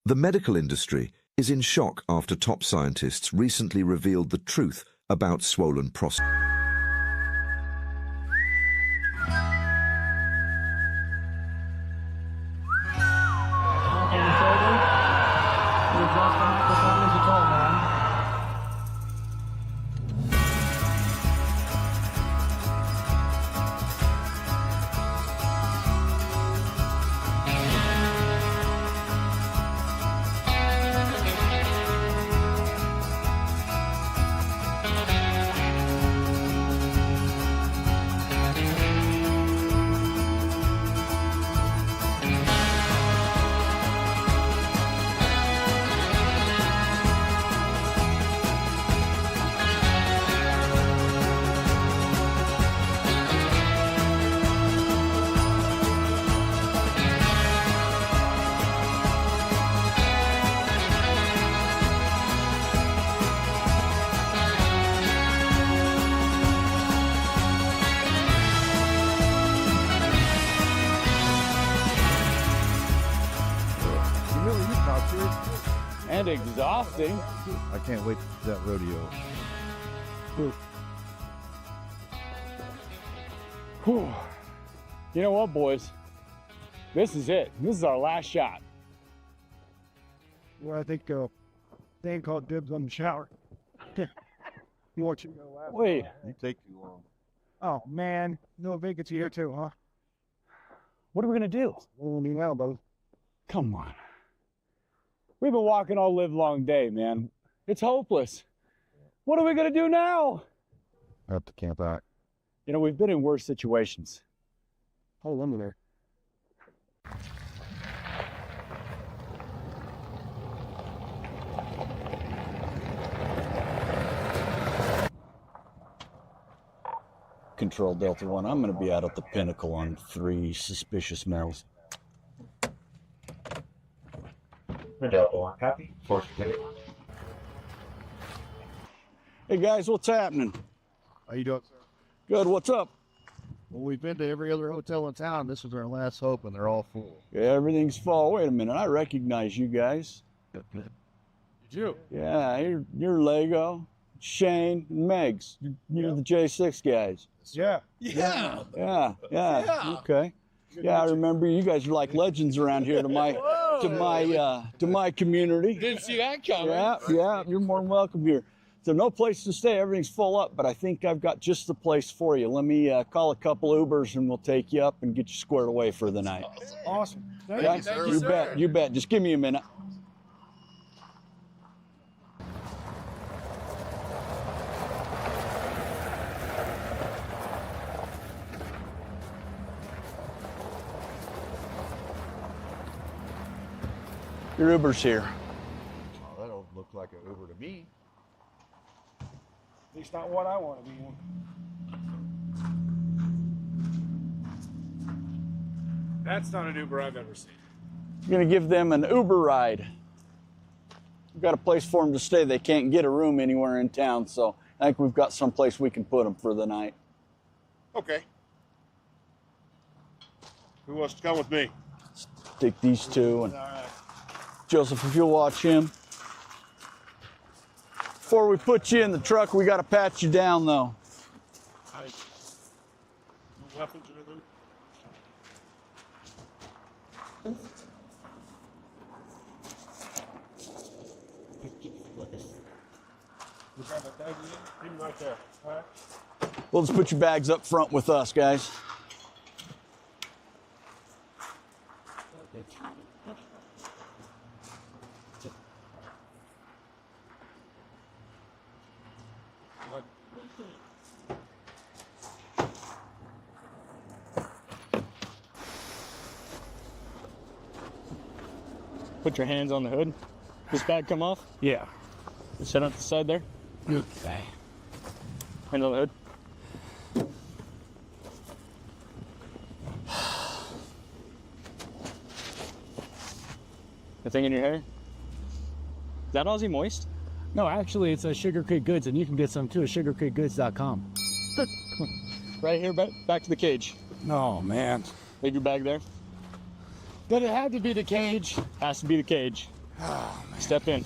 The medical industry is in shock after top scientists recently revealed the truth about swollen prostate. And exhausting. I can't wait for that rodeo. Whew. You know what, boys? This is it. This is our last shot. Well, I think Dan called dibs on the shower. You want you to go last? Wait. You take too long. Oh, man. No vacancy here, too, huh? What are we going to do? Well, me elbows. Come on. We've been walking all live long day, man. It's hopeless. What are we going to do now? I have to camp out. You know, we've been in worse situations. Hold on there. Control Delta 1, I'm going to be out at the Pinnacle on 3 suspicious males. Delta 1, copy. Force ticket. Hey guys, what's happening? How you doing, sir? Good, what's up? Well, we've been to every other hotel in town. This is our last hope, and they're all full. Yeah, everything's full. Wait a minute, I recognize you guys. Did you? Yeah, you're Lego, Shane, and Megs. You're the J6 guys. Yeah. Yeah, okay. Yeah, I remember you guys are like legends around here to my community. Didn't see that coming. Yeah, you're more than welcome here. So no place to stay, everything's full up, but I think I've got just the place for you. Let me call a couple Ubers and we'll take you up and get you squared away for the night. Awesome. Thank you, bet, you bet. Just give me a minute. Your Uber's here. Oh, that don't look like an Uber to me. At least not what I want to be in. That's not an Uber I've ever seen. I'm gonna give them an Uber ride. We've got a place for them to stay. They can't get a room anywhere in town, so I think we've got some place we can put them for the night. Okay. Who wants to come with me? Take these two, and Joseph, if you'll watch him. Before we put you in the truck, we got to pat you down, though. No weapons or anything? Him right there. All right. We'll just put your bags up front with us, guys. Put your hands on the hood. This bag come off? Yeah. Sit on the side there. Okay. Hands on the hood. The thing in your hair? Is that Aussie Moist? No, actually, it's a Sugar Creek Goods, and you can get some too at sugarcreekgoods.com. Right here, back to the cage. Oh, man. Leave your bag there. But it had to be the cage. Has to be the cage. Step in.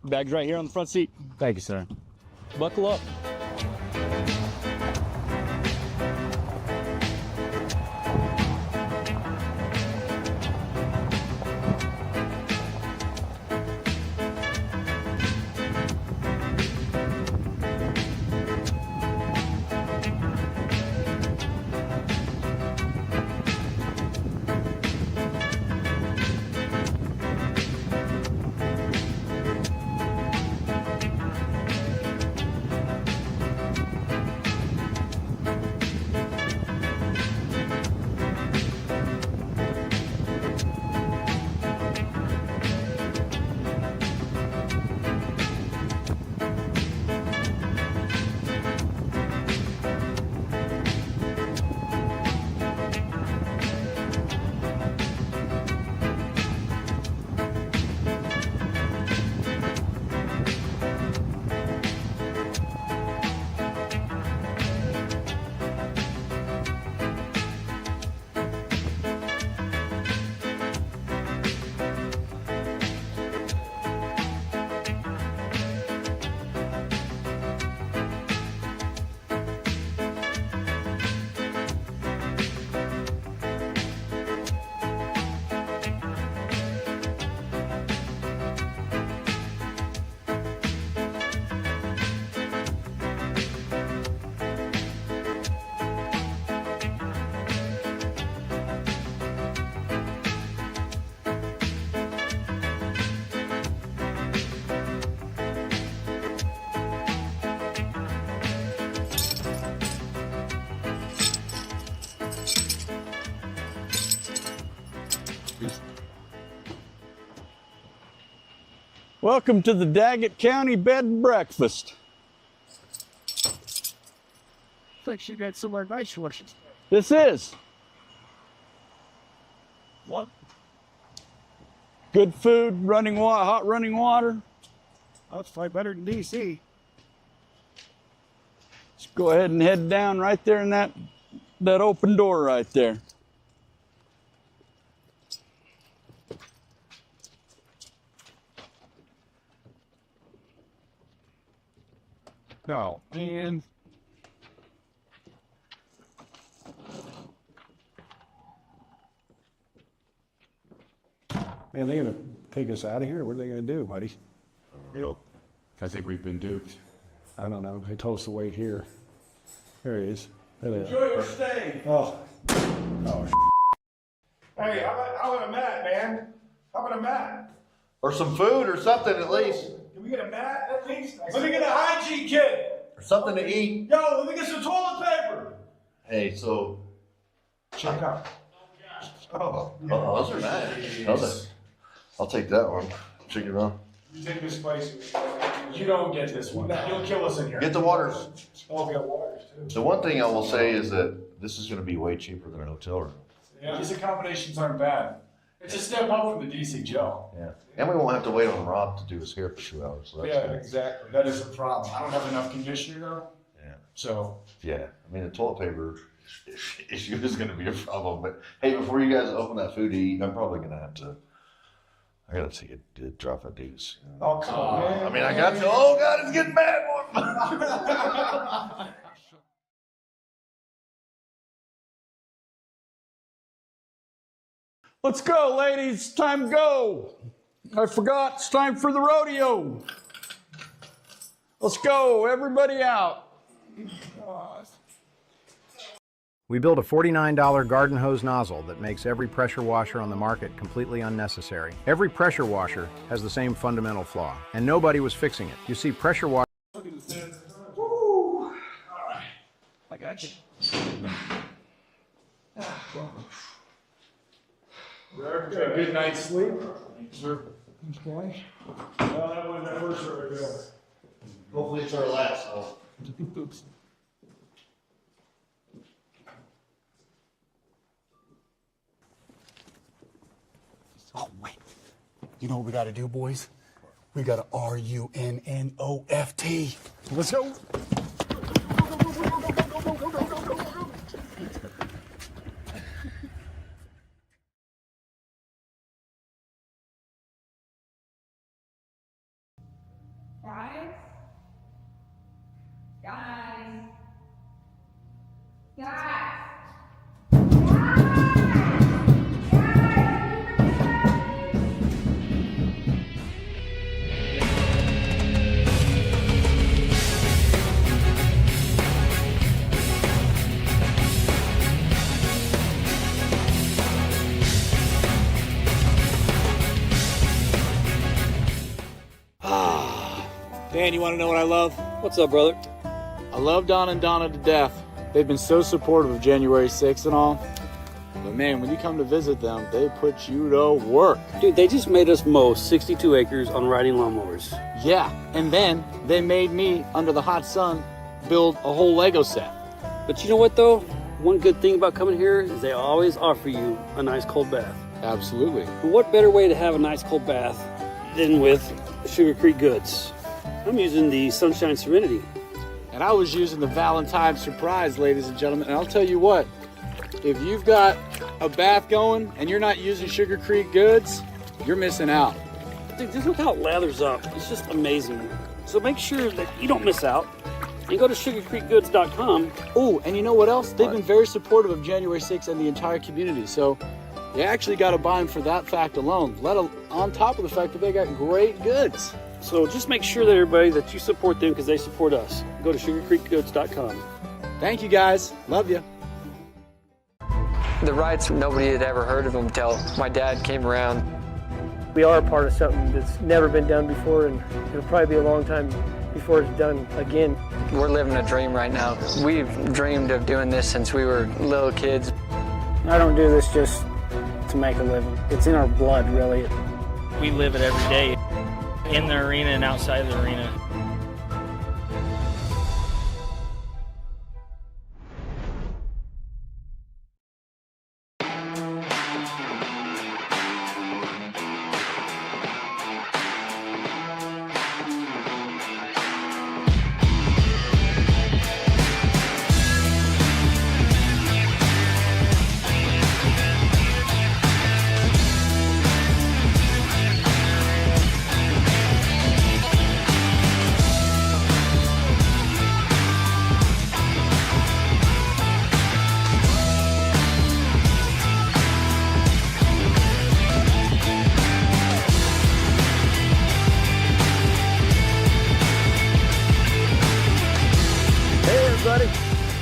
Bag's right here on the front seat. Thank you, sir. Buckle up. Welcome to the Daggett County Bed and Breakfast. Like she got somewhere nice for us. This is What? good food, running water, hot running water. That's probably better than DC. Let's go ahead and head down right there in that open door right there. No. And Man, they gonna take us out of here? What are they gonna do, buddy? I think we've been duped. I don't know. They told us to wait here. There he is. There they are. Enjoy your stay. Oh. Hey, how about a mat, man? How about a mat? Or some food or something at least. Can we get a mat at least? Let me get a hygiene kit. Or something to eat. Yo, let me get some toilet paper. Hey, so. Check out. Oh, Those are nice. I'll take that one. Check it out. you take this place. You don't get this one. You'll kill us in here. Get the waters. Oh, we got waters too. The one thing I will say is that this is gonna be way cheaper than a hotel room. Yeah, these accommodations aren't bad. It's a step up from the DC Joe. Yeah. And we won't have to wait on Rob to do his hair for 2 hours. So that's Yeah, good. exactly. That is a problem. I don't have enough conditioner though. Yeah. So Yeah. I mean, the toilet paper issue is gonna be a problem. But hey, before you guys open that food to eat, I'm probably gonna have to. I gotta take a drop of deuce. oh come on, man. I mean, I got to. Oh God, it's getting bad. Let's go, ladies. Time to go. I forgot. It's time for the rodeo. Let's go. Everybody out. We built a $49 garden hose nozzle that makes every pressure washer on the market completely unnecessary. Every pressure washer has the same fundamental flaw, and nobody was fixing it. You see, pressure washer... I got you. Okay, good night's sleep. Well, that wasn't that first rodeo. Hopefully, it's our last. Oops. Oh, wait. You know what we gotta do, boys? We gotta RUNNOFT. Let's go. Guys? Guys? Guys? Dan, you want to know what I love? What's up, brother? I love Don and Donna to death. They've been so supportive of January 6th and all. But man, when you come to visit them, they put you to work. Dude, they just made us mow 62 acres on riding lawnmowers. Yeah, and then they made me, under the hot sun, build a whole Lego set. But you know what, though? One good thing about coming here is they always offer you a nice cold bath. Absolutely. And what better way to have a nice cold bath than with Sugar Creek Goods? I'm using the Sunshine Serenity. And I was using the Valentine Surprise, ladies and gentlemen. And I'll tell you what, if you've got a bath going and you're not using Sugar Creek Goods, you're missing out. Dude, just look how it lathers up. It's just amazing. So make sure that you don't miss out. And go to sugarcreekgoods.com. Oh, and you know what else? They've been very supportive of January 6th and the entire community. So you actually got to buy them for that fact alone, on top of the fact that they got great goods. So just make sure that everybody that you support them because they support us. Go to sugarcreekgoods.com. Thank you guys. Love you. The rides, nobody had ever heard of them until my dad came around. We are a part of something that's never been done before, and it'll probably be a long time before it's done again. We're living a dream right now. We've dreamed of doing this since we were little kids. I don't do this just to make a living. It's in our blood, really. We live it every day, in the arena and outside the arena.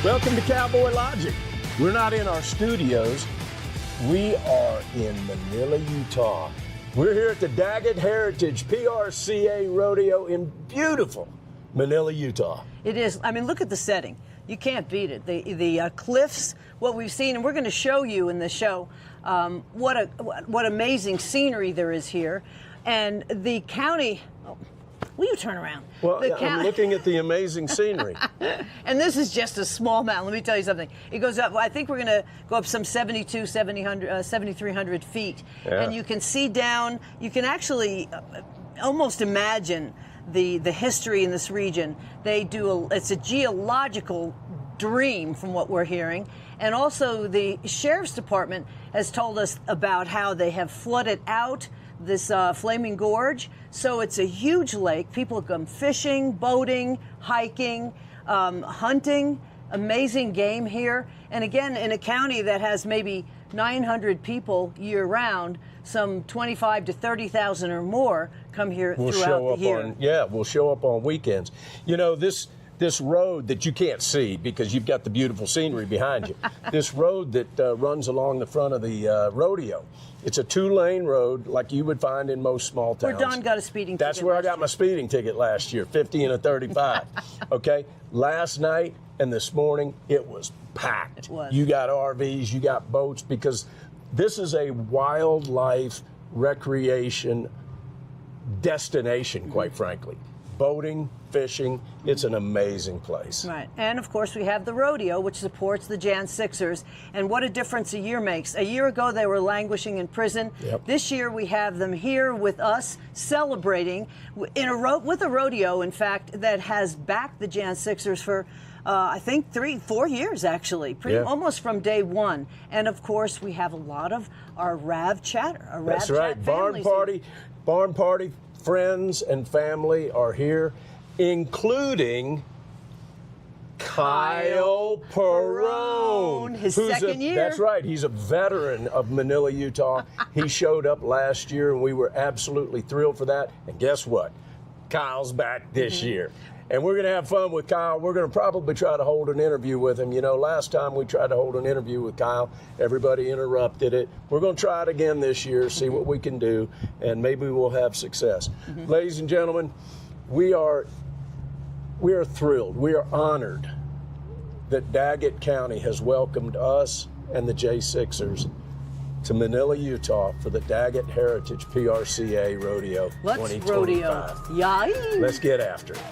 Welcome to Cowboy Logic. We're not in our studios. We are in Manila, Utah. We're here at the Daggett Heritage PRCA Rodeo in beautiful Manila, Utah. It is. I mean, look at the setting. You can't beat it. The cliffs, what we've seen, and we're going to show you in the show what amazing scenery there is here. And the county... Oh, will you turn around? Well, I'm looking at the amazing scenery. And this is just a small mountain. Let me tell you something. It goes up, I think we're going to go up some 7,300 feet. Yeah. And you can see down, you can actually almost imagine the history in this region. It's a geological dream from what we're hearing. And also the Sheriff's Department has told us about how they have flooded out this Flaming Gorge. So it's a huge lake. People come fishing, boating, hiking, hunting, amazing game here. And again, in a county that has maybe 900 people year round, some 25 to 30,000 or more come here throughout the year. We'll show up on weekends. You know, this road that you can't see because you've got the beautiful scenery behind you, this road that runs along the front of the rodeo, it's a 2-lane road like you would find in most small towns. Where Don got a speeding ticket. That's where I got my speeding ticket last year, 50 and a 35. Okay? Last night and this morning, it was packed. It was. You got RVs, you got boats, because this is a wildlife recreation destination, quite frankly. Boating, fishing, it's an amazing place. Right, and of course we have the rodeo, which supports the Jan Sixers, and what a difference a year makes. A year ago they were languishing in prison. Yep. This year we have them here with us, celebrating with a rodeo, in fact, that has backed the Jan Sixers for I think 3-4 years, actually, almost from day one. And of course we have a lot of our RAV chatter, That's right, barn party friends and family are here, including Kyle Perrone. His second year. That's right. He's a veteran of Manila, Utah. He showed up last year, and we were absolutely thrilled for that. And guess what? Kyle's back this year. And we're going to have fun with Kyle. We're going to probably try to hold an interview with him. You know, last time we tried to hold an interview with Kyle, everybody interrupted it. We're going to try it again this year, see what we can do, and maybe we'll have success. Ladies and gentlemen, we are thrilled. We are honored that Daggett County has welcomed us and the J6ers to Manila, Utah for the Daggett Heritage PRCA Rodeo 2025. Rodeo. Yay! Let's get after it.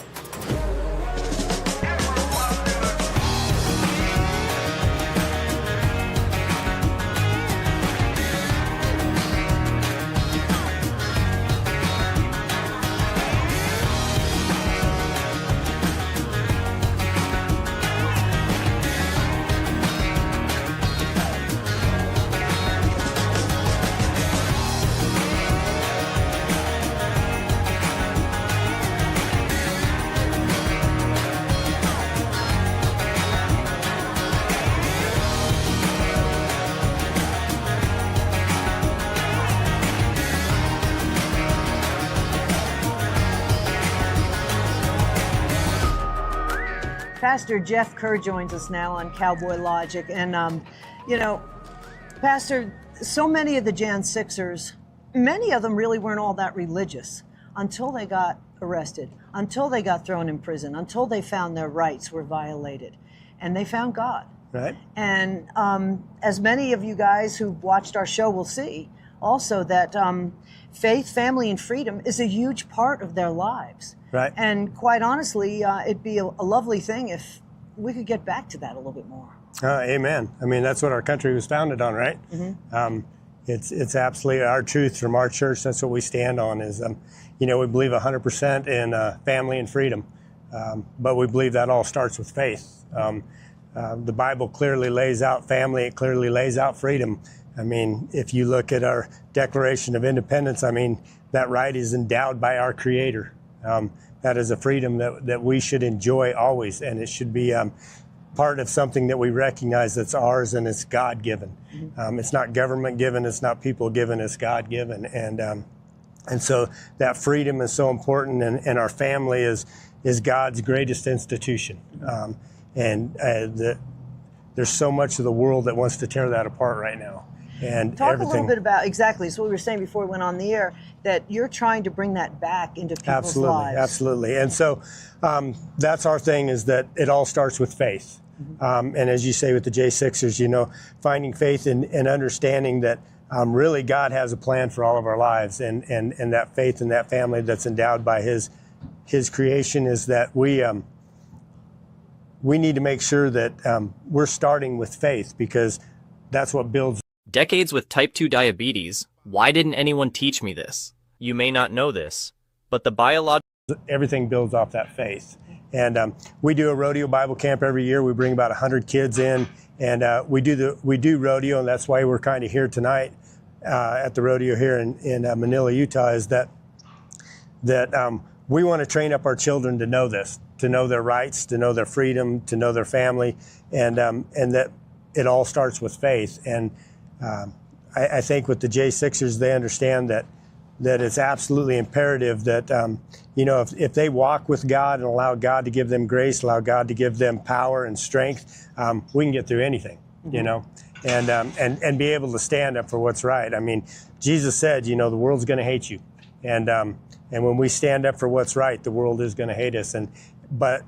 Pastor Jeff Kerr joins us now on Cowboy Logic. And, you know, Pastor, so many of the Jan Sixers, many of them really weren't all that religious until they got arrested, until they got thrown in prison, until they found their rights were violated. And they found God. Right. And as many of you guys who've watched our show will see, also that faith, family, and freedom is a huge part of their lives. Right. And quite honestly, it'd be a lovely thing if we could get back to that a little bit more. Amen. I mean, that's what our country was founded on, right? It's absolutely our truth from our church. That's what we stand on is, you know, we believe 100% in family and freedom. But we believe that all starts with faith. The Bible clearly lays out family. It clearly lays out freedom. I mean, if you look at our Declaration of Independence, I mean, that right is endowed by our Creator. That is a freedom that we should enjoy always, and it should be part of something that we recognize that's ours and it's God-given. It's not government-given, it's not people-given, it's God-given. And so that freedom is so important, and our family is God's greatest institution. There's so much of the world that wants to tear that apart right now. And talk a little bit about, exactly, so what we were saying before we went on the air, that you're trying to bring that back into people's lives. Absolutely. And so that's our thing, is that it all starts with faith. And as you say with the J6ers, you know, finding faith and understanding that really God has a plan for all of our lives, and that faith and that family that's endowed by His creation is that we need to make sure that we're starting with faith, because that's what builds. Decades with type 2 diabetes. Why didn't anyone teach me this? You may not know this, but the biological... Everything builds off that faith. And we do a rodeo Bible camp every year. We bring about 100 kids in, and we do rodeo, and that's why we're kind of here tonight at the rodeo here in Manila, Utah, is that we want to train up our children to know this, to know their rights, to know their freedom, to know their family, and that it all starts with faith. And I think with the J6ers, they understand that it's absolutely imperative that, you know, if they walk with God and allow God to give them grace, allow God to give them power and strength, we can get through anything, you know, and be able to stand up for what's right. I mean, Jesus said, you know, the world's going to hate you. And when we stand up for what's right, the world is going to hate us. But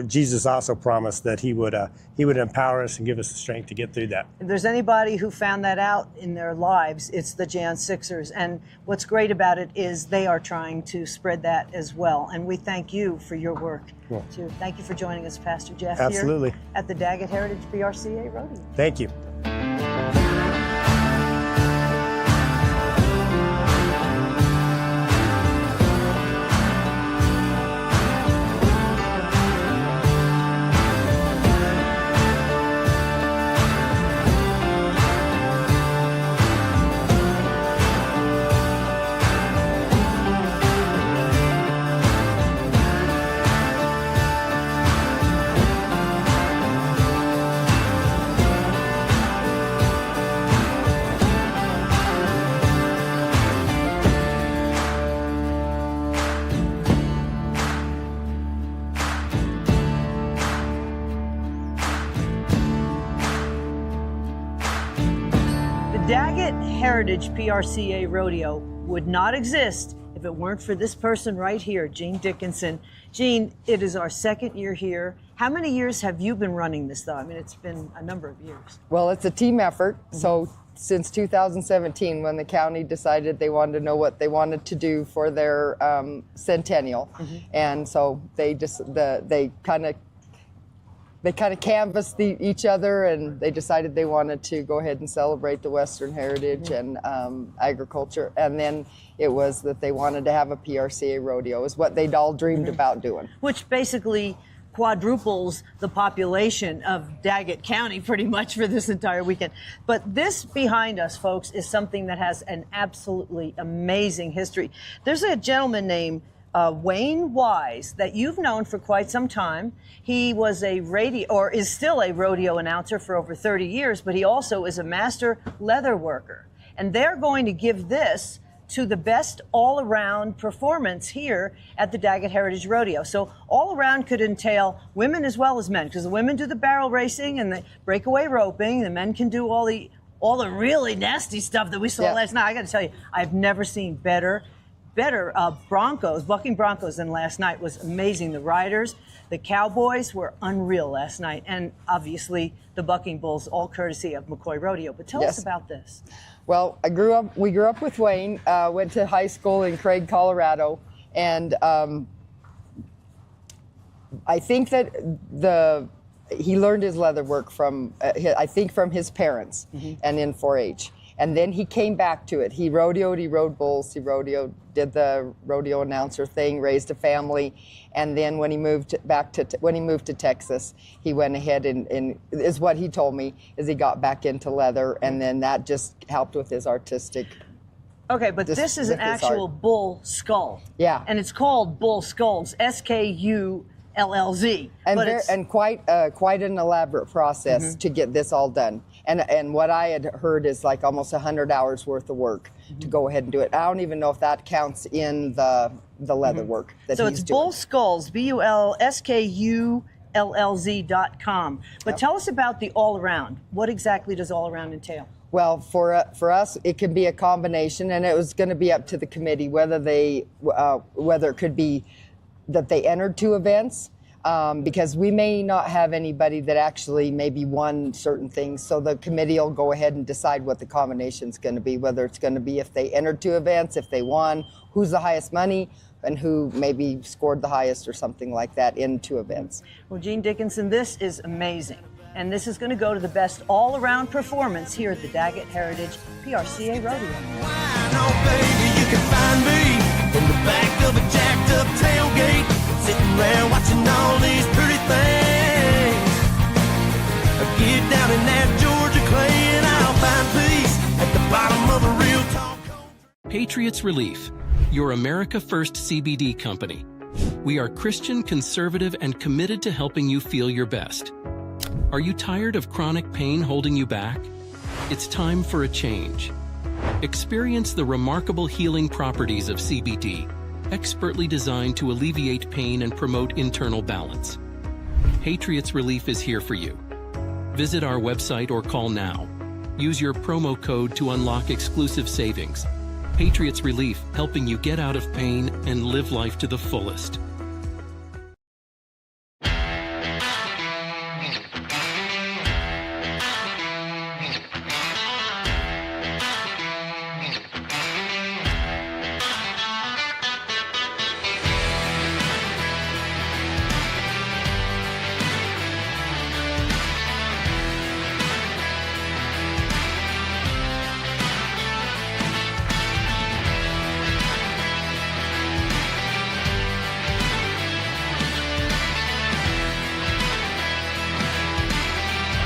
Jesus also promised that He would empower us and give us the strength to get through that. If there's anybody who found that out in their lives, it's the Jan Sixers. And what's great about it is they are trying to spread that as well. And we thank you for your work, too. Thank you for joining us, Pastor Jeff, absolutely, here at the Daggett Heritage PRCA Rodeo. Thank you. Daggett Heritage PRCA Rodeo would not exist if it weren't for this person right here, Gene Dickinson. Gene, it is our second year here. How many years have you been running this, though? I mean, it's been a number of years. Well, it's a team effort. So since 2017, when the county decided they wanted to know what they wanted to do for their centennial, and so they just they kind of canvassed each other, and they decided they wanted to go ahead and celebrate the Western heritage and agriculture. And then it was that they wanted to have a PRCA rodeo, is what they'd all dreamed about doing. Which basically quadruples the population of Daggett County pretty much for this entire weekend. But this behind us, folks, is something that has an absolutely amazing history. There's a gentleman named Wayne Wise that you've known for quite some time. He was a is still a rodeo announcer for over 30 years, but he also is a master leather worker. And they're going to give this to the best all-around performance here at the Daggett Heritage Rodeo. So all-around could entail women as well as men, because the women do the barrel racing and the breakaway roping. The men can do all the really nasty stuff that we saw last night. I got to tell you, I've never seen better bucking broncos than last night. Was amazing. The riders, the Cowboys were unreal last night, and obviously the bucking bulls, all courtesy of McCoy Rodeo. But tell us about this. Well, we grew up with Wayne, went to high school in Craig, Colorado, and I think that he learned his leather work from his parents and in 4-H. And then he came back to it. He rodeoed, he rode bulls, he rodeoed, did the rodeo announcer thing, raised a family, and then when he moved to Texas, he went ahead and is what he told me, is he got back into leather, and then that just helped with his artistic. Okay, but this is an actual bull skull. Yeah. And it's called Bull Skulls, SKULLZ. And quite an elaborate process to get this all done. And what I had heard is like almost 100 hours worth of work to go ahead and do it. I don't even know if that counts in the leather work that so he's it's doing. Bull Skulls, BULSKULLZ.com. But tell us about the all-around. What exactly does all-around entail? Well, for us, it can be a combination, and it was going to be up to the committee whether it could be that they entered 2 events. Because we may not have anybody that actually maybe won certain things. So the committee will go ahead and decide what the combination is going to be, whether it's going to be if they entered 2 events, if they won, who's the highest money, and who maybe scored the highest or something like that in 2 events. Well, Gene Dickinson, this is amazing. And this is going to go to the best all-around performance here at the Daggett Heritage PRCA Rodeo. Baby, you can find me in the back of a jacked-up tailgate, sitting there watching all these pretty things. Get down in that Georgia clay and I'll find peace at the bottom of a real tall. Patriots Relief, your America First CBD company. We are Christian, conservative, and committed to helping you feel your best. Are you tired of chronic pain holding you back? It's time for a change. Experience the remarkable healing properties of CBD, expertly designed to alleviate pain and promote internal balance. Patriots Relief is here for you. Visit our website or call now. Use your promo code to unlock exclusive savings. Patriots Relief, helping you get out of pain and live life to the fullest.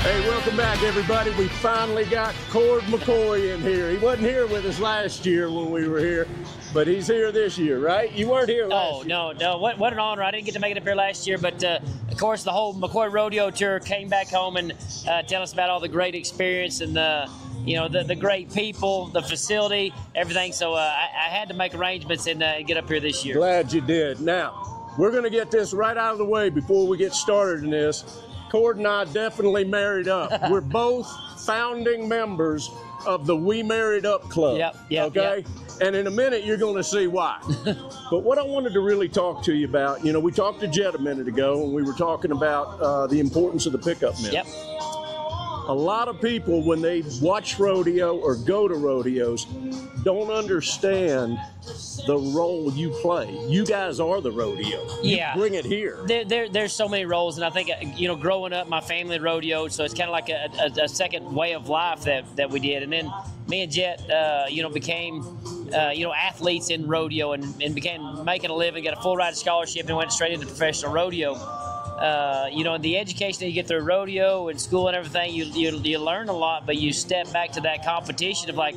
Hey, welcome back, everybody. We finally got Cord McCoy in here. He wasn't here with us last year when we were here, but he's here this year, right? You weren't here last year. No. What an honor. I didn't get to make it up here last year, but of course the whole McCoy Rodeo Tour came back home and tell us about all the great experience and the great people, the facility, everything. So I had to make arrangements and get up here this year. Glad you did. Now, we're going to get this right out of the way before we get started in this. Cord and I definitely married up. We're both founding members of the We Married Up Club. Okay? And in a minute, you're going to see why. But what I wanted to really talk to you about, you know, we talked to Jed a minute ago, and we were talking about the importance of the pickup mill. A lot of people, when they watch rodeo or go to rodeos, don't understand the role you play. You guys are the rodeo. You bring it here. There's so many roles, and I think, you know, growing up, my family rodeoed, so it's kind of like a second way of life that we did. And then me and Jet, you know, became, you know, athletes in rodeo and began making a living, got a full ride scholarship, and went straight into professional rodeo. You know, the education that you get through rodeo and school and everything, you learn a lot, but you step back to that competition of, like,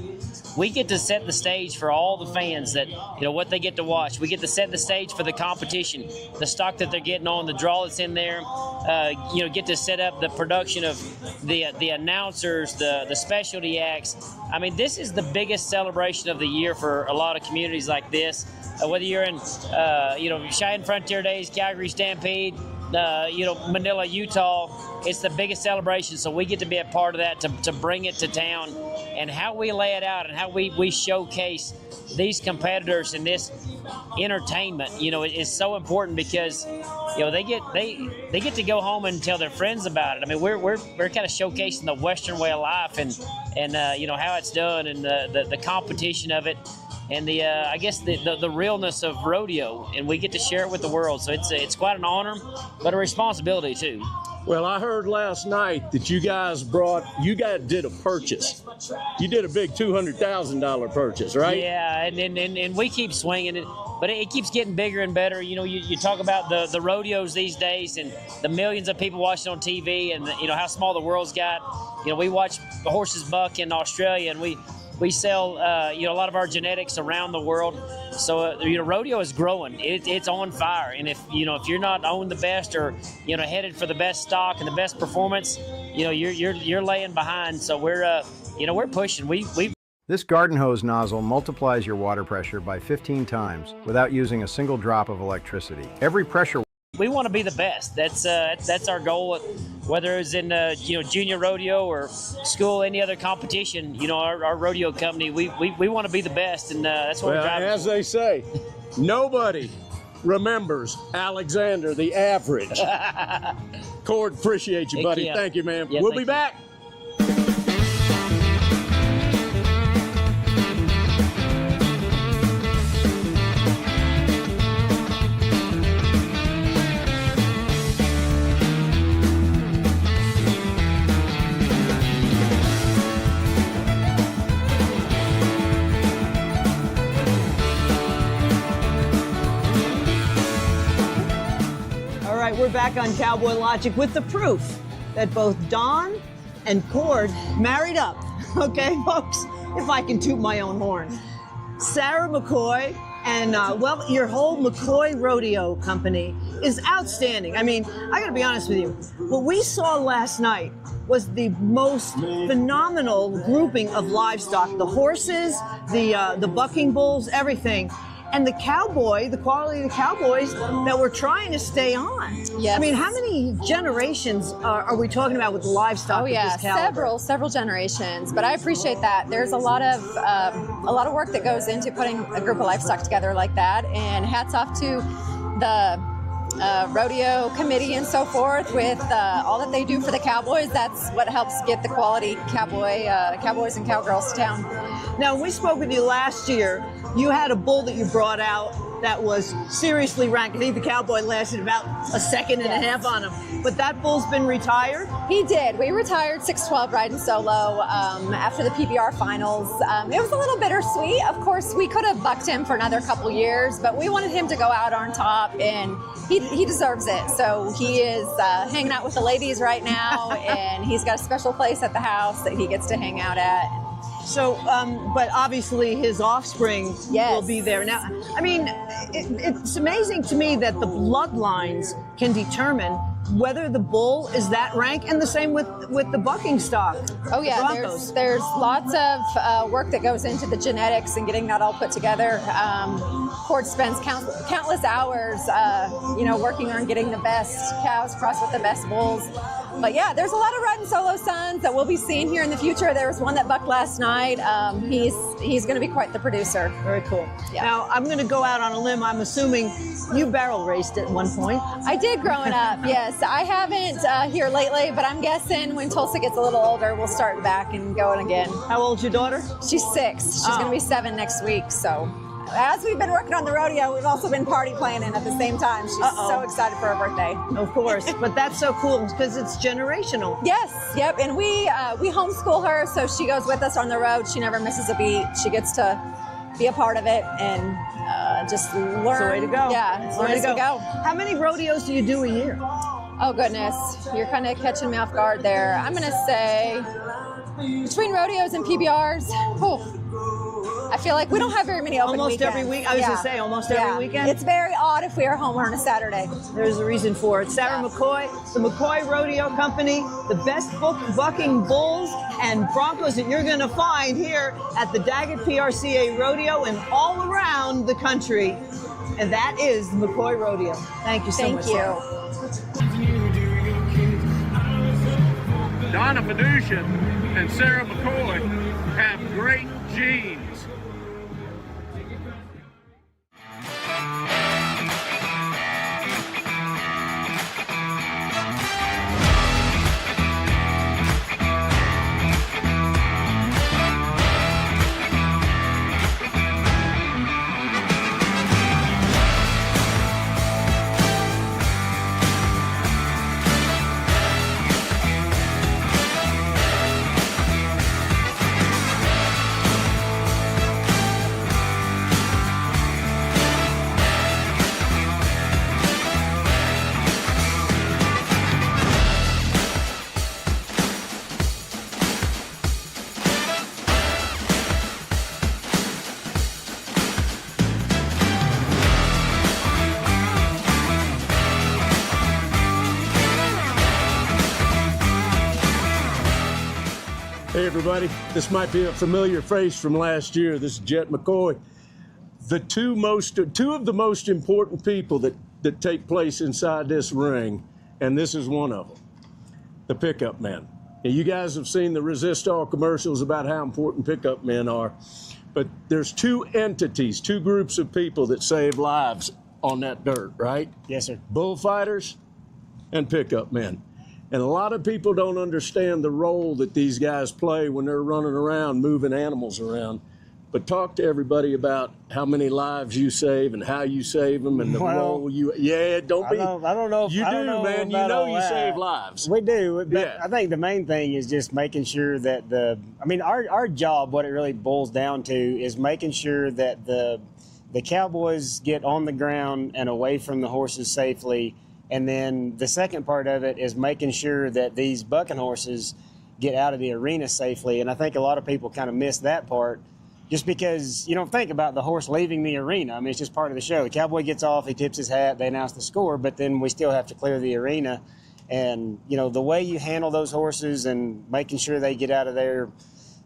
we get to set the stage for all the fans that, you know, what they get to watch. We get to set the stage for the competition, the stock that they're getting on, the draw that's in there. You know, get to set up the production of the announcers, the specialty acts. I mean, this is the biggest celebration of the year for a lot of communities like this. Whether you're in, you know, Cheyenne Frontier Days, Calgary Stampede, you know, Manila, Utah, it's the biggest celebration. So we get to be a part of that, to bring it to town, and how we lay it out and how we showcase these competitors and this entertainment, you know, is so important, because, you know, they get to go home and tell their friends about it. I mean, we're kind of showcasing the Western way of life and you know, how it's done, and the competition of it, and I guess the realness of rodeo, and we get to share it with the world. So it's quite an honor, but a responsibility too. Well, I heard last night that you guys did a purchase. You did a big $200,000 purchase, right? Yeah, and we keep swinging it, but it keeps getting bigger and better. You know, you talk about the rodeos these days and the millions of people watching on TV, and you know how small the world's got. You know, we watch horses buck in Australia, and we sell you know, a lot of our genetics around the world. So you know, rodeo is growing. It's on fire. And if you're not on the best, or you know, headed for the best stock and the best performance, you know, you're laying behind. So we're you know, we're pushing. This garden hose nozzle multiplies your water pressure by 15 times without using a single drop of electricity. Every pressure. We want to be the best. That's our goal. Whether it's in you know, junior rodeo or school, any other competition, you know, our rodeo company, we want to be the best, and that's what we're driving. As they say, nobody remembers Alexander the Average. Cord, appreciate you, buddy. Thank you, man. Yeah, we'll be back. We're back on Cowboy Logic with the proof that both Don and Cord married up. Okay, folks, if I can toot my own horn. Sarah McCoy and, well, your whole McCoy Rodeo company is outstanding. I mean, I gotta be honest with you. What we saw last night was the most phenomenal grouping of livestock. The horses, the bucking bulls, everything. And the quality of the cowboys that we're trying to stay on. Yes. I mean, how many generations are we talking about with livestock? Oh yeah, several generations. But I appreciate that. There's a lot of work that goes into putting a group of livestock together like that. And hats off to the rodeo committee and so forth with all that they do for the cowboys. That's what helps get the quality cowboys and cowgirls to town. Now, when we spoke with you last year, you had a bull that you brought out that was seriously ranked. I think the cowboy lasted about a second and a half on him. But that bull's been retired? He did. We retired 6-12 riding solo after the PBR finals. It was a little bittersweet. Of course, we could have bucked him for another couple years, but we wanted him to go out on top, and he deserves it. So he is hanging out with the ladies right now, and he's got a special place at the house that he gets to hang out at. So, but obviously his offspring will be there. Now, I mean, it's amazing to me that the bloodlines can determine whether the bull is that rank, and the same with the bucking stock. Oh yeah, there's lots of work that goes into the genetics and getting that all put together. Cord spends countless hours, you know, working on getting the best cows crossed with the best bulls. But yeah, there's a lot of riding solo sons that we'll be seeing here in the future. There was one that bucked last night. He's going to be quite the producer. Very cool. Yeah. Now, I'm going to go out on a limb. I'm assuming you barrel raced at one point. I did growing up, yes. I haven't here lately, but I'm guessing when Tulsa gets a little older, we'll start back and going again. How old's your daughter? She's 6. She's going to be 7 next week, so. As we've been working on the rodeo, we've also been party planning at the same time. She's so excited for her birthday. Of course, but that's so cool because it's generational. Yes, yep, and we homeschool her, so she goes with us on the road. She never misses a beat. She gets to be a part of it and just learn. It's the way to go. Yeah, it's the way to go. How many rodeos do you do a year? Oh, goodness. You're kind of catching me off guard there. I'm going to say between rodeos and PBRs, I feel like we don't have very many open almost weekends. Every week. I was going to say almost every weekend. It's very odd if we are home on a Saturday. There's a reason for it. Sarah McCoy, the McCoy Rodeo Company, the best bucking bulls and broncos that you're going to find here at the Daggett PRCA Rodeo and all around the country. And that is the McCoy Rodeo. Thank you so much. Thank you. Donna Fiducian and Sarah McCoy have great genes. Hey everybody, this might be a familiar face from last year. This is Jet McCoy. The two of the most important people that take place inside this ring, and this is one of them, the pickup men. And you guys have seen the Resist All commercials about how important pickup men are, but there's two entities, two groups of people that save lives on that dirt, right? Yes, sir. Bullfighters and pickup men. And a lot of people don't understand the role that these guys play when they're running around, moving animals around. But talk to everybody about how many lives you save and how you save them and the role you. Yeah, don't be. I don't know. You do, man. You know you save lives. We do. But Yeah. I think the main thing is just making sure that our job, what it really boils down to, is making sure that the cowboys get on the ground and away from the horses safely. And then the second part of it is making sure that these bucking horses get out of the arena safely. And I think a lot of people kind of miss that part just because you don't think about the horse leaving the arena. I mean, it's just part of the show. The cowboy gets off, he tips his hat, they announce the score, but then we still have to clear the arena. And, you know, the way you handle those horses and making sure they get out of there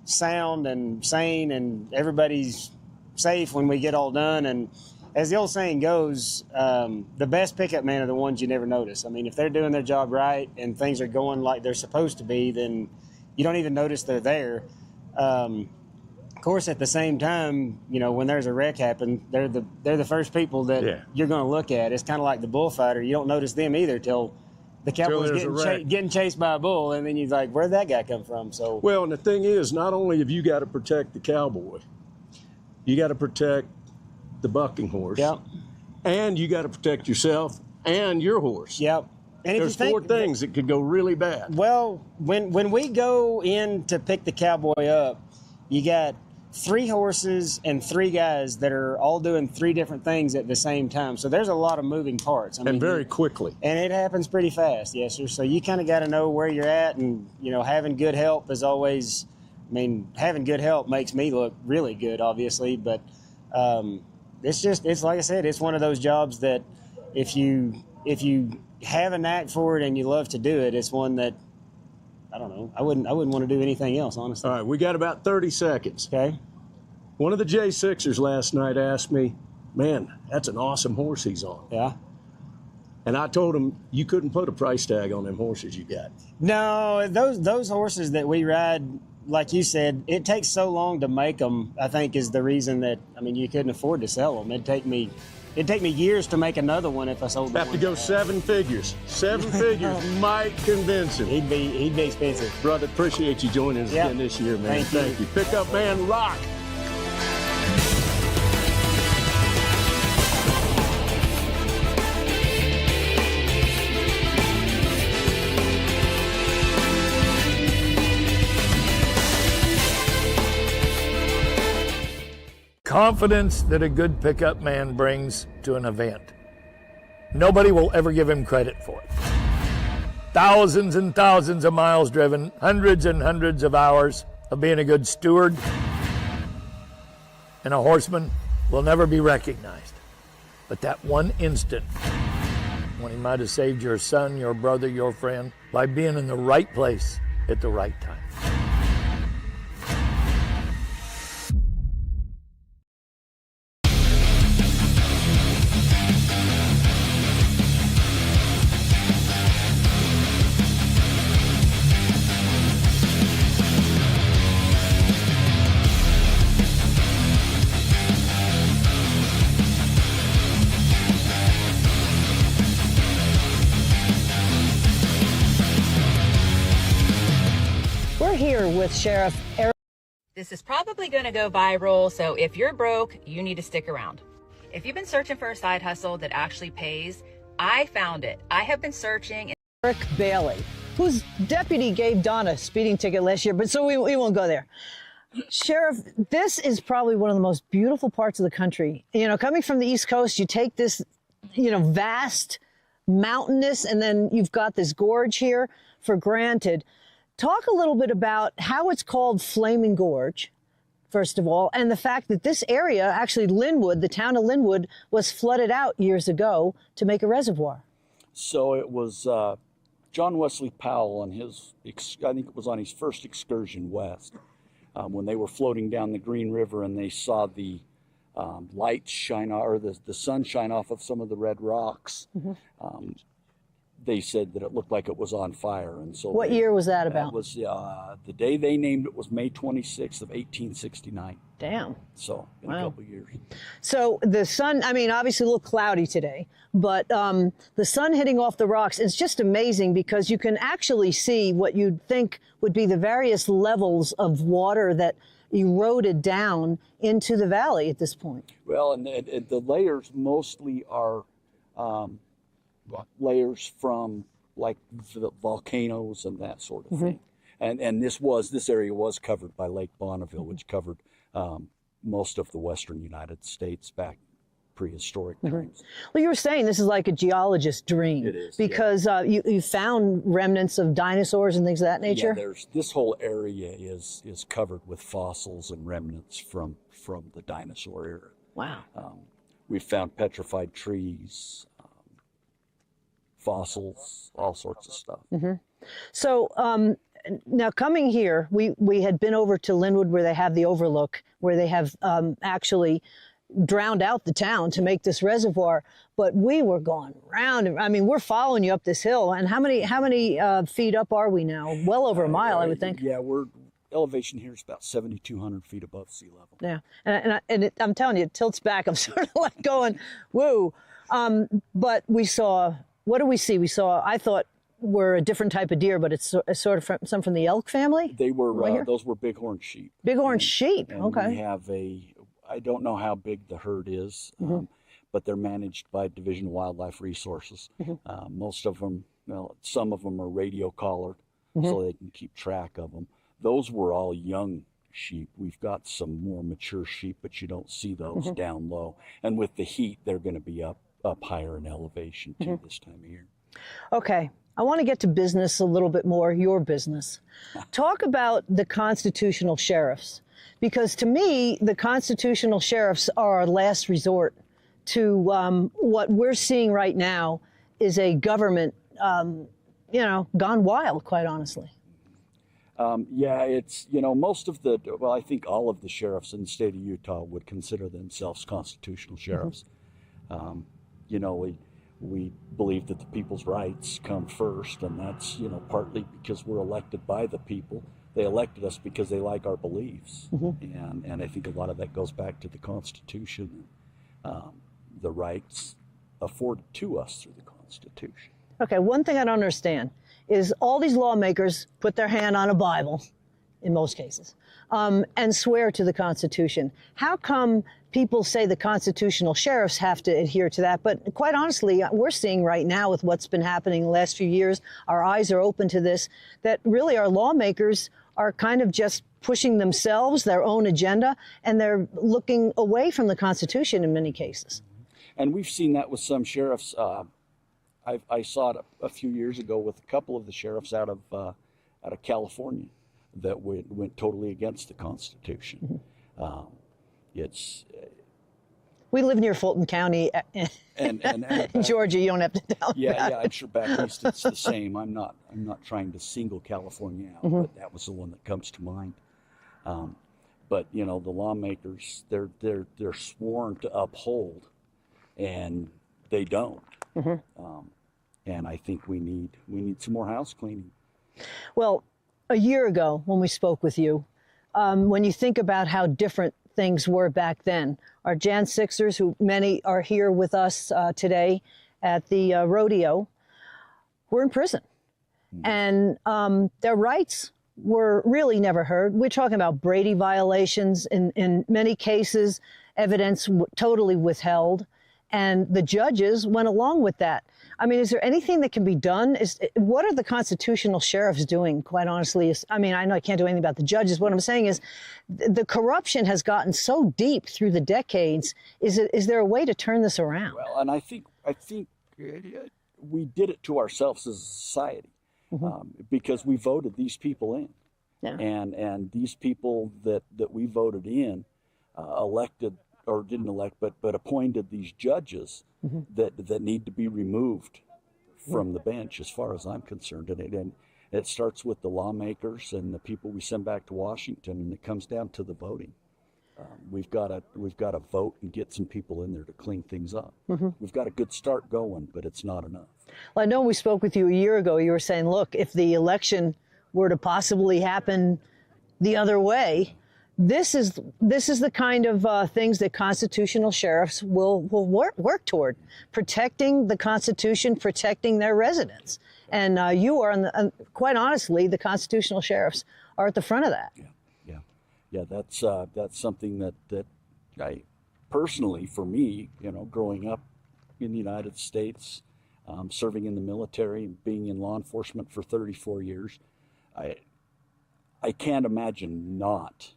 sound and sane and everybody's safe when we get all done. And as the old saying goes, the best pickup men are the ones you never notice. I mean, if they're doing their job right and things are going like they're supposed to be, then you don't even notice they're there. Of course, at the same time, you know, when there's a wreck happen, they're the first people that you're going to look at. It's kind of like the bullfighter. You don't notice them either till the cowboy's getting chased by a bull, and then you're like, where'd that guy come from? So well, and the thing is, not only have you got to protect the cowboy, you got to protect the bucking horse. Yep. And you got to protect yourself and your horse. Yep. And there's four things that could go really bad. Well, when we go in to pick the cowboy up, you got 3 horses and 3 guys that are all doing 3 different things at the same time. So there's a lot of moving parts. I mean, and very quickly. And it happens pretty fast, yes, sir. So you kind of got to know where you're at, and, you know, having good help is always, I mean, having good help makes me look really good, obviously, but it's like I said, it's one of those jobs that if you have a knack for it and you love to do it, it's one that, I don't know, I wouldn't want to do anything else, honestly. All right, we got about 30 seconds. Okay. One of the J6ers last night asked me, man, that's an awesome horse he's on. Yeah. And I told him you couldn't put a price tag on them horses you got. No, those horses that we ride, like you said, it takes so long to make them, I think is the reason that, I mean, you couldn't afford to sell them. It'd take me years to make another one if I sold the Have one. to go 7 figures. 7 figures might convince him. He'd be expensive. Brother, appreciate you joining us again this year, man. Thank you. Pickup Man rock. Confidence that a good pickup man brings to an event. Nobody will ever give him credit for it. Thousands and thousands of miles driven, hundreds and hundreds of hours of being a good steward, and a horseman will never be recognized. But that one instant when he might have saved your son, your brother, your friend, by being in the right place at the right time. Here with Sheriff Eric. This is probably going to go viral, so if you're broke, you need to stick around. If you've been searching for a side hustle that actually pays, I found it. I have been searching. Eric Bailey, whose deputy gave Donna a speeding ticket last year, but so we won't go there. Sheriff, this is probably one of the most beautiful parts of the country. You know, coming from the East Coast, you take this, you know, vast, mountainous, and then you've got this gorge here for granted. Talk a little bit about how it's called Flaming Gorge, first of all, and the fact that this area, actually Linwood, the town of Linwood, was flooded out years ago to make a reservoir. So it was John Wesley Powell on his, I think it was on his first excursion west, when they were floating down the Green River and they saw the lights shine, or the sun shine off of some of the red rocks. They said that it looked like it was on fire. And so what year was that about? That was the day they named it was May 26th of 1869. Damn. So in a couple of years. So the sun, I mean, obviously a little cloudy today, but the sun hitting off the rocks is just amazing because you can actually see what you'd think would be the various levels of water that eroded down into the valley at this point. Well, and the layers mostly are layers from like the volcanoes and that sort of thing. And this area was covered by Lake Bonneville, which covered most of the western United States back prehistoric times. Well, you were saying this is like a geologist's dream. It is, because you found remnants of dinosaurs and things of that nature. Yeah, this whole area is covered with fossils and remnants from the dinosaur era. Wow. We found petrified trees, fossils, all sorts of stuff. So now coming here, we had been over to Linwood where they have the overlook, where they have actually drowned out the town to make this reservoir, but we were going round. I mean, we're following you up this hill, and how many feet up are we now? Well over a mile, I would think. Yeah, elevation here is about 7,200 feet above sea level. Yeah, and I'm telling you, it tilts back. I'm sort of like going, whoa. But we saw, what do we see? We saw, I thought, were a different type of deer, but it's sort of some from the elk family? They were, those were bighorn sheep. Bighorn sheep, and okay. We have I don't know how big the herd is, but they're managed by Division of Wildlife Resources. Most of them, well, some of them are radio collared, so they can keep track of them. Those were all young sheep. We've got some more mature sheep, but you don't see those down low. And with the heat, they're going to be up higher in elevation too this time of year. Okay. I want to get to business a little bit more, your business. Talk about the constitutional sheriffs, because to me, the constitutional sheriffs are our last resort to what we're seeing right now is a government, gone wild, quite honestly. Yeah, it's, most of I think all of the sheriffs in the state of we believe that the people's rights come first, and that's, you know, partly because we're elected by the people. They elected us because they like our beliefs, and I think a lot of that goes back to the Constitution, the rights afforded to us through the Constitution. Okay, one thing I don't understand is all these lawmakers put their hand on a Bible, in most cases, and swear to the Constitution. How come people say the constitutional sheriffs have to adhere to that? But quite honestly, we're seeing right now with what's been happening the last few years, our eyes are open to this, that really our lawmakers are kind of just pushing themselves, their own agenda, and they're looking away from the Constitution in many cases. And we've seen that with some sheriffs. I saw it a few years ago with a couple of the sheriffs out of California that went totally against the Constitution. We live near Fulton County and Georgia. You don't have to tell me that. Yeah, I'm sure back east it's the same. I'm not trying to single California out, but that was the one that comes to mind. But you know, the lawmakers, they're sworn to uphold, and they don't. And I think we need some more house cleaning. Well, a year ago when we spoke with you, when you think about how different things were back then, our Jan Sixers, who many are here with us today at the rodeo, were in prison. And their rights were really never heard. We're talking about Brady violations, in many cases, evidence totally withheld. And the judges went along with that. I mean, is there anything that can be done? What are the constitutional sheriffs doing, quite honestly? I mean, I know I can't do anything about the judges. What I'm saying is the corruption has gotten so deep through the decades. Is there a way to turn this around? Well, and I think we did it to ourselves as a society because we voted these people in. Yeah. And these people that we voted in elected, or didn't elect, but appointed these judges that need to be removed from the bench, as far as I'm concerned. And it starts with the lawmakers and the people we send back to Washington, and it comes down to the voting. We've got to vote and get some people in there to clean things up. We've got a good start going, but it's not enough. Well, I know we spoke with you a year ago. You were saying, look, if the election were to possibly happen the other way, this is the kind of things that constitutional sheriffs will work toward, protecting the Constitution, protecting their residents. And you are, quite honestly, the constitutional sheriffs are at the front of that. Yeah. That's something that I personally, for me, you know, growing up in the United States, serving in the military, being in law enforcement for 34 years, I can't imagine not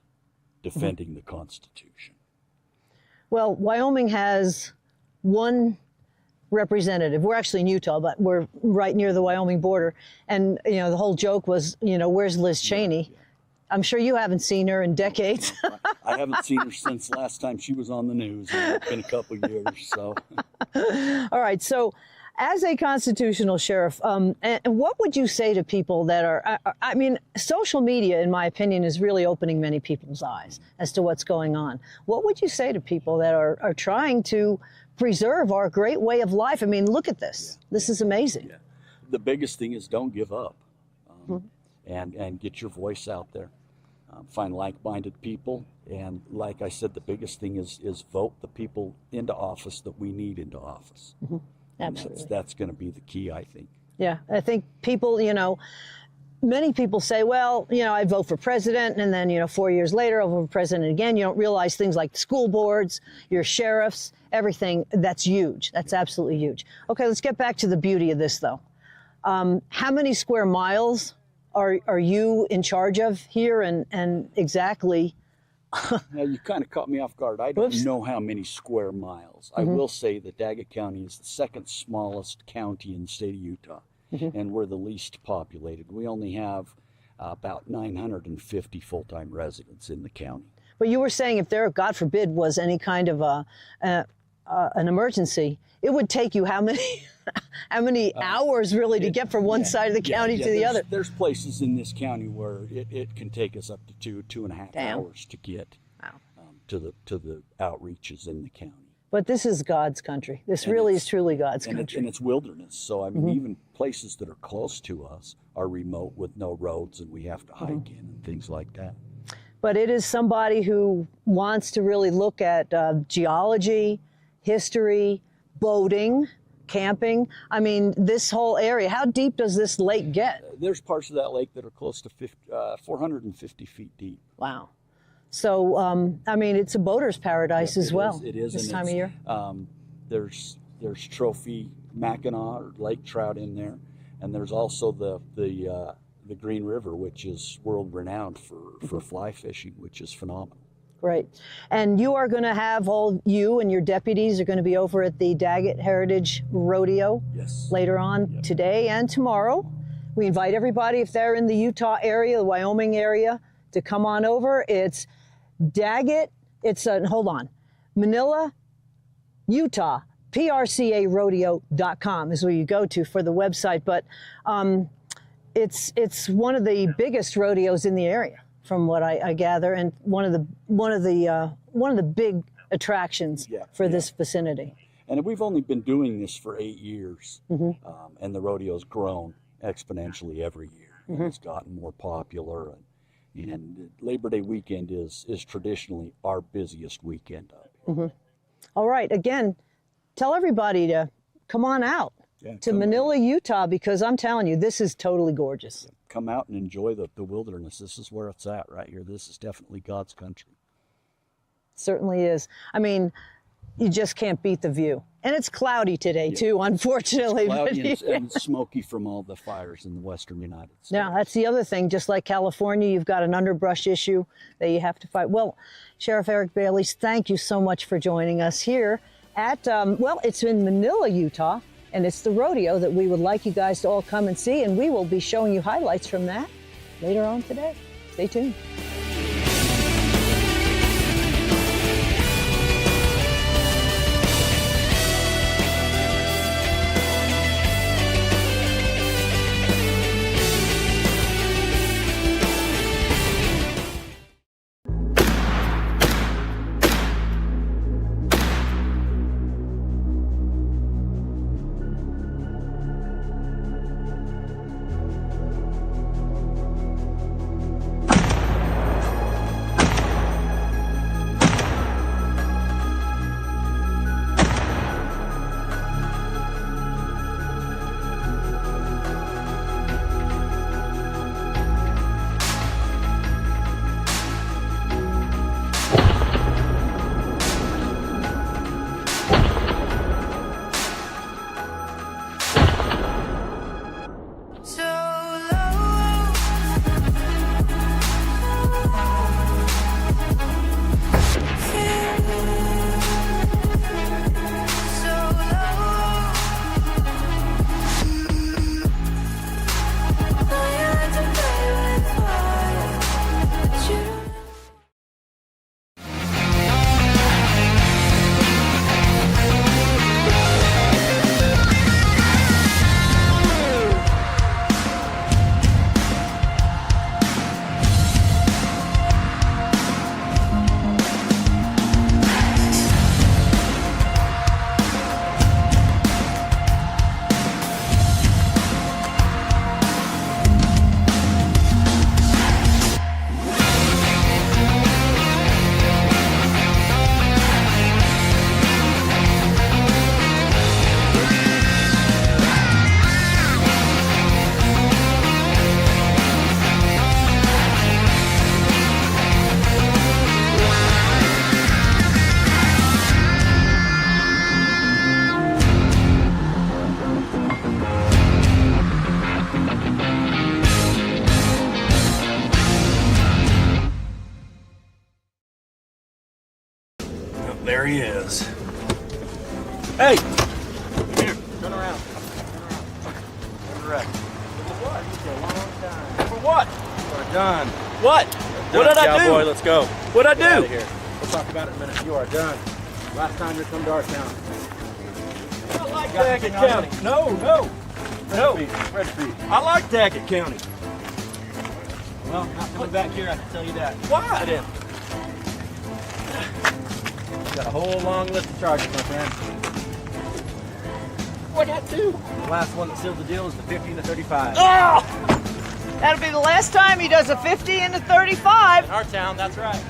defending the Constitution. Well, Wyoming has one representative. We're actually in Utah, but we're right near the Wyoming border. And, you know, the whole joke was, you know, where's Liz Cheney? I'm sure you haven't seen her in decades. I haven't seen her since last time she was on the news. It's been a couple of years, so. All right, so as a constitutional sheriff, and what would you say to people that are, I mean, social media, in my opinion, is really opening many people's eyes as to what's going on. What would you say to people that are trying to preserve our great way of life? I mean, look at this. This is amazing. Yeah. The biggest thing is don't give up, and get your voice out there. Find like-minded people, and like I said, the biggest thing is vote the people into office that we need into office. Absolutely. That's going to be the key, I think. Yeah, I think people, you know, many people say, well, you know, I'd vote for president, and then, you know, 4 years later, I'll vote for president again. You don't realize things like the school boards, your sheriffs, everything. That's huge. That's absolutely huge. Okay, let's get back to the beauty of this, though. How many square miles are you in charge of here, and exactly? Now, you kind of caught me off guard. I don't know how many square miles. I will say that Daggett County is the second smallest county in the state of Utah, and we're the least populated. We only have about 950 full-time residents in the county. But you were saying if there, God forbid, was any kind of an emergency, it would take you how many hours really to get from one side of the county to the other? There's places in this county where it can take us up to two and a half hours to get to the outreaches in the county. But this is God's country. This really is truly God's country. And it's wilderness. So, I mean, even places that are close to us are remote with no roads, and we have to hike in and things like that. But it is somebody who wants to really look at geology, history, boating, camping. I mean, this whole area, how deep does this lake get? There's parts of that lake that are close to 450 feet deep. Wow. So, I mean, it's a boater's paradise as well. It is this time of year. There's trophy Mackinac or lake trout in there, and there's also the Green River, which is world renowned for fly fishing, which is phenomenal. Great. And you are going to have you and your deputies are going to be over at the Daggett Heritage Rodeo later on today and tomorrow. We invite everybody, if they're in the Utah area, the Wyoming area, to come on over. It's Daggett, Manila, Utah, PRCArodeo.com is where you go to for the website. But it's one of the biggest rodeos in the area, from what I gather, and one of the big attractions for this vicinity. And we've only been doing this for 8 years, and the rodeo's grown exponentially every year. And it's gotten more popular, and Labor Day weekend is traditionally our busiest weekend up here. All right, again, tell everybody to come on out to Manila, Utah, because I'm telling you, this is totally gorgeous. Come out and enjoy the wilderness. This is where it's at right here. This is definitely God's country. Certainly is. I mean, you just can't beat the view. And it's cloudy today, too, unfortunately. It's cloudy and smoky from all the fires in the western United States. Now, that's the other thing. Just like California, you've got an underbrush issue that you have to fight. Well, Sheriff Eric Bailey, thank you so much for joining us here at, it's in Manila, Utah, and it's the rodeo that we would like you guys to all come and see, and we will be showing you highlights from that later on today. Stay tuned. There he is. Hey! Come here. Turn around. Turn around. For what? For what? You are done. What? What did I do? Cowboy, let's go. What'd I do? Get out of here. We'll talk about it in a minute. You are done. Last time you come to our town. I like Daggett County. No. Red feet. I like Daggett County. Well, not coming back here, I can tell you that. Why? Get in. Got a whole long list of charges, my friend. What got two? The last one that sealed the deal is the 50 and the 35. Oh! That'll be the last time he does a 50 and a 35. In our town, that's right.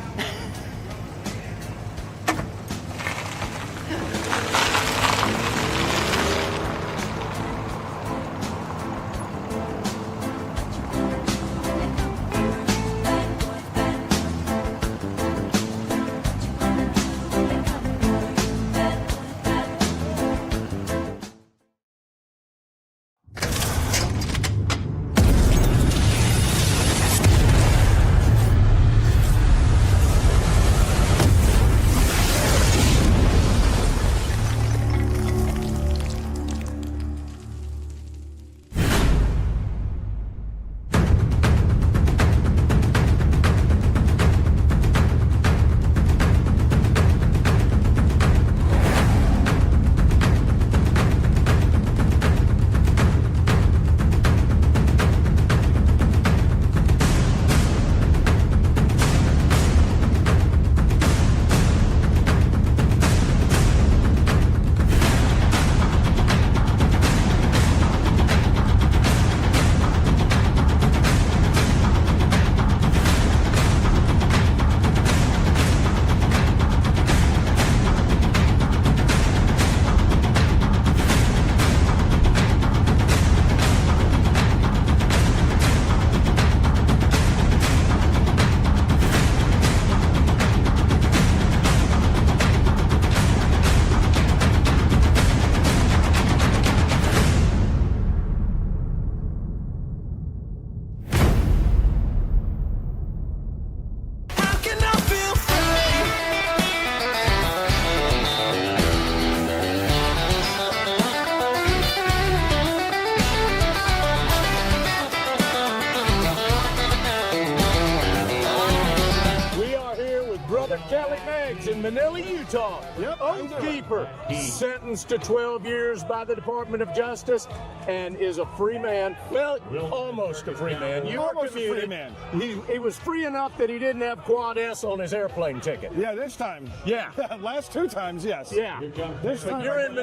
In Manila, Utah. Yep. Oathkeeper, sentenced to 12 years by the Department of Justice, and is a free man. Well, almost a free man. Almost a free man. He was free enough that he didn't have Quad S on his airplane ticket. Yeah, this time. Yeah. Last two times, yes. Yeah. This time. You're in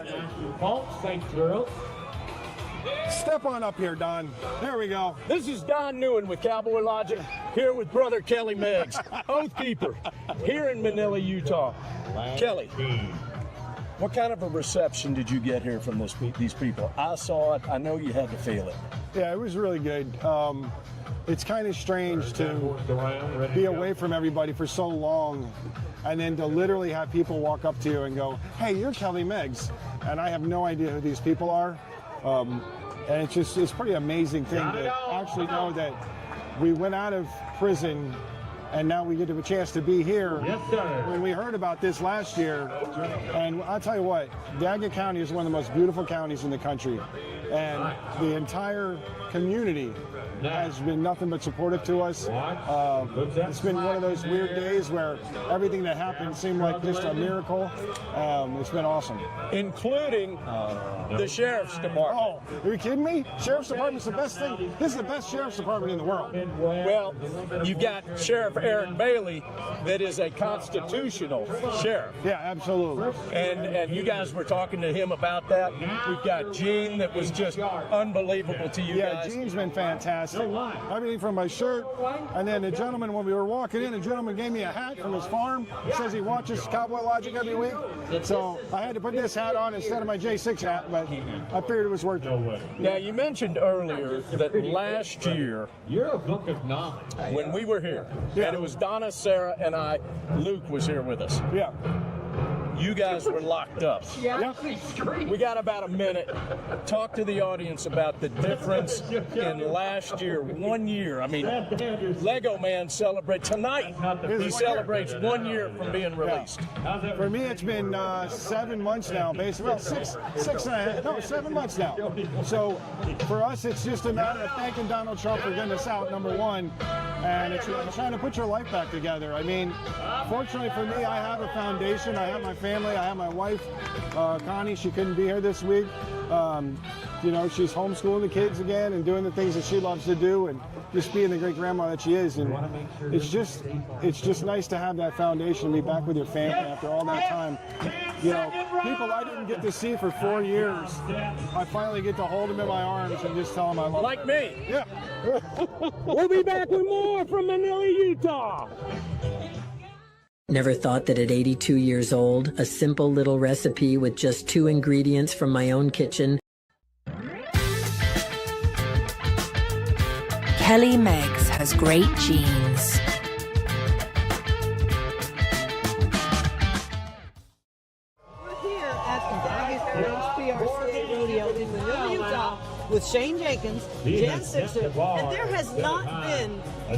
Thanks, girls. Step on up here, Don. There we go. This is Don Newen with Cowboy Logic, here with brother Kelly Meggs, Oathkeeper, here in Manila, Utah. Kelly, what kind of a reception did you get here from these people? I saw it. I know you had to feel it. Yeah, it was really good. It's kind of strange to be away from everybody for so long and then to literally have people walk up to you and go, hey, you're Kelly Meggs. And I have no idea who these people are. And it's a pretty amazing thing to actually know that we went out of prison and now we get a chance to be here. Yes, sir. When we heard about this last year, and I'll tell you what, Daggett County is one of the most beautiful counties in the country. And the entire community has been nothing but supportive to us. It's been one of those weird days where everything that happened seemed like just a miracle. It's been awesome. Including the Sheriff's Department. Oh, are you kidding me? Sheriff's Department's the best thing. This is the best Sheriff's Department in the world. Well, you've got Sheriff Eric Bailey that is a constitutional sheriff. Yeah, absolutely. And you guys were talking to him about that. We've got Gene that was just unbelievable to you guys. Yeah, Gene's been fantastic. Everything from my shirt, and then the gentleman, when we were walking in, the gentleman gave me a hat from his farm. He says he watches Cowboy Logic every week. So I had to put this hat on instead of my J6 hat, but I figured it was worth it. Now, you mentioned earlier that last year, You're a book of knowledge. when we were here, and it was Donna, Sarah, and I, Luke was here with us. Yeah. You guys were locked up. We got about a minute. Talk to the audience about the difference in last year, 1 year. I mean, Lego Man celebrates tonight. He celebrates 1 year from being released. For me, it's been 7 months now, basically. Well, six and a half, no, 7 months now. So for us, it's just a matter of thanking Donald Trump for getting us out, number one, and it's trying to put your life back together. I mean, fortunately for me, I have a foundation. I have my family. I have my wife, Connie. She couldn't be here this week. you know, she's homeschooling the kids again and doing the things that she loves to do, and just being the great grandma that she is. And it's just nice to have that foundation, be back with your family after all that time. You know, people I didn't get to see for 4 years, I finally get to hold them in my arms and just tell them I love them. Like me. Yeah. We'll be back with more from Manila, Utah. Never thought that at 82 years old, a simple little recipe with just 2 ingredients from my own kitchen. Kelly Meggs has great genes. We're here at the Daggett PRCA Rodeo in Manila, Utah, with Shane Jenkins, Jan Sixer, and there has not been, I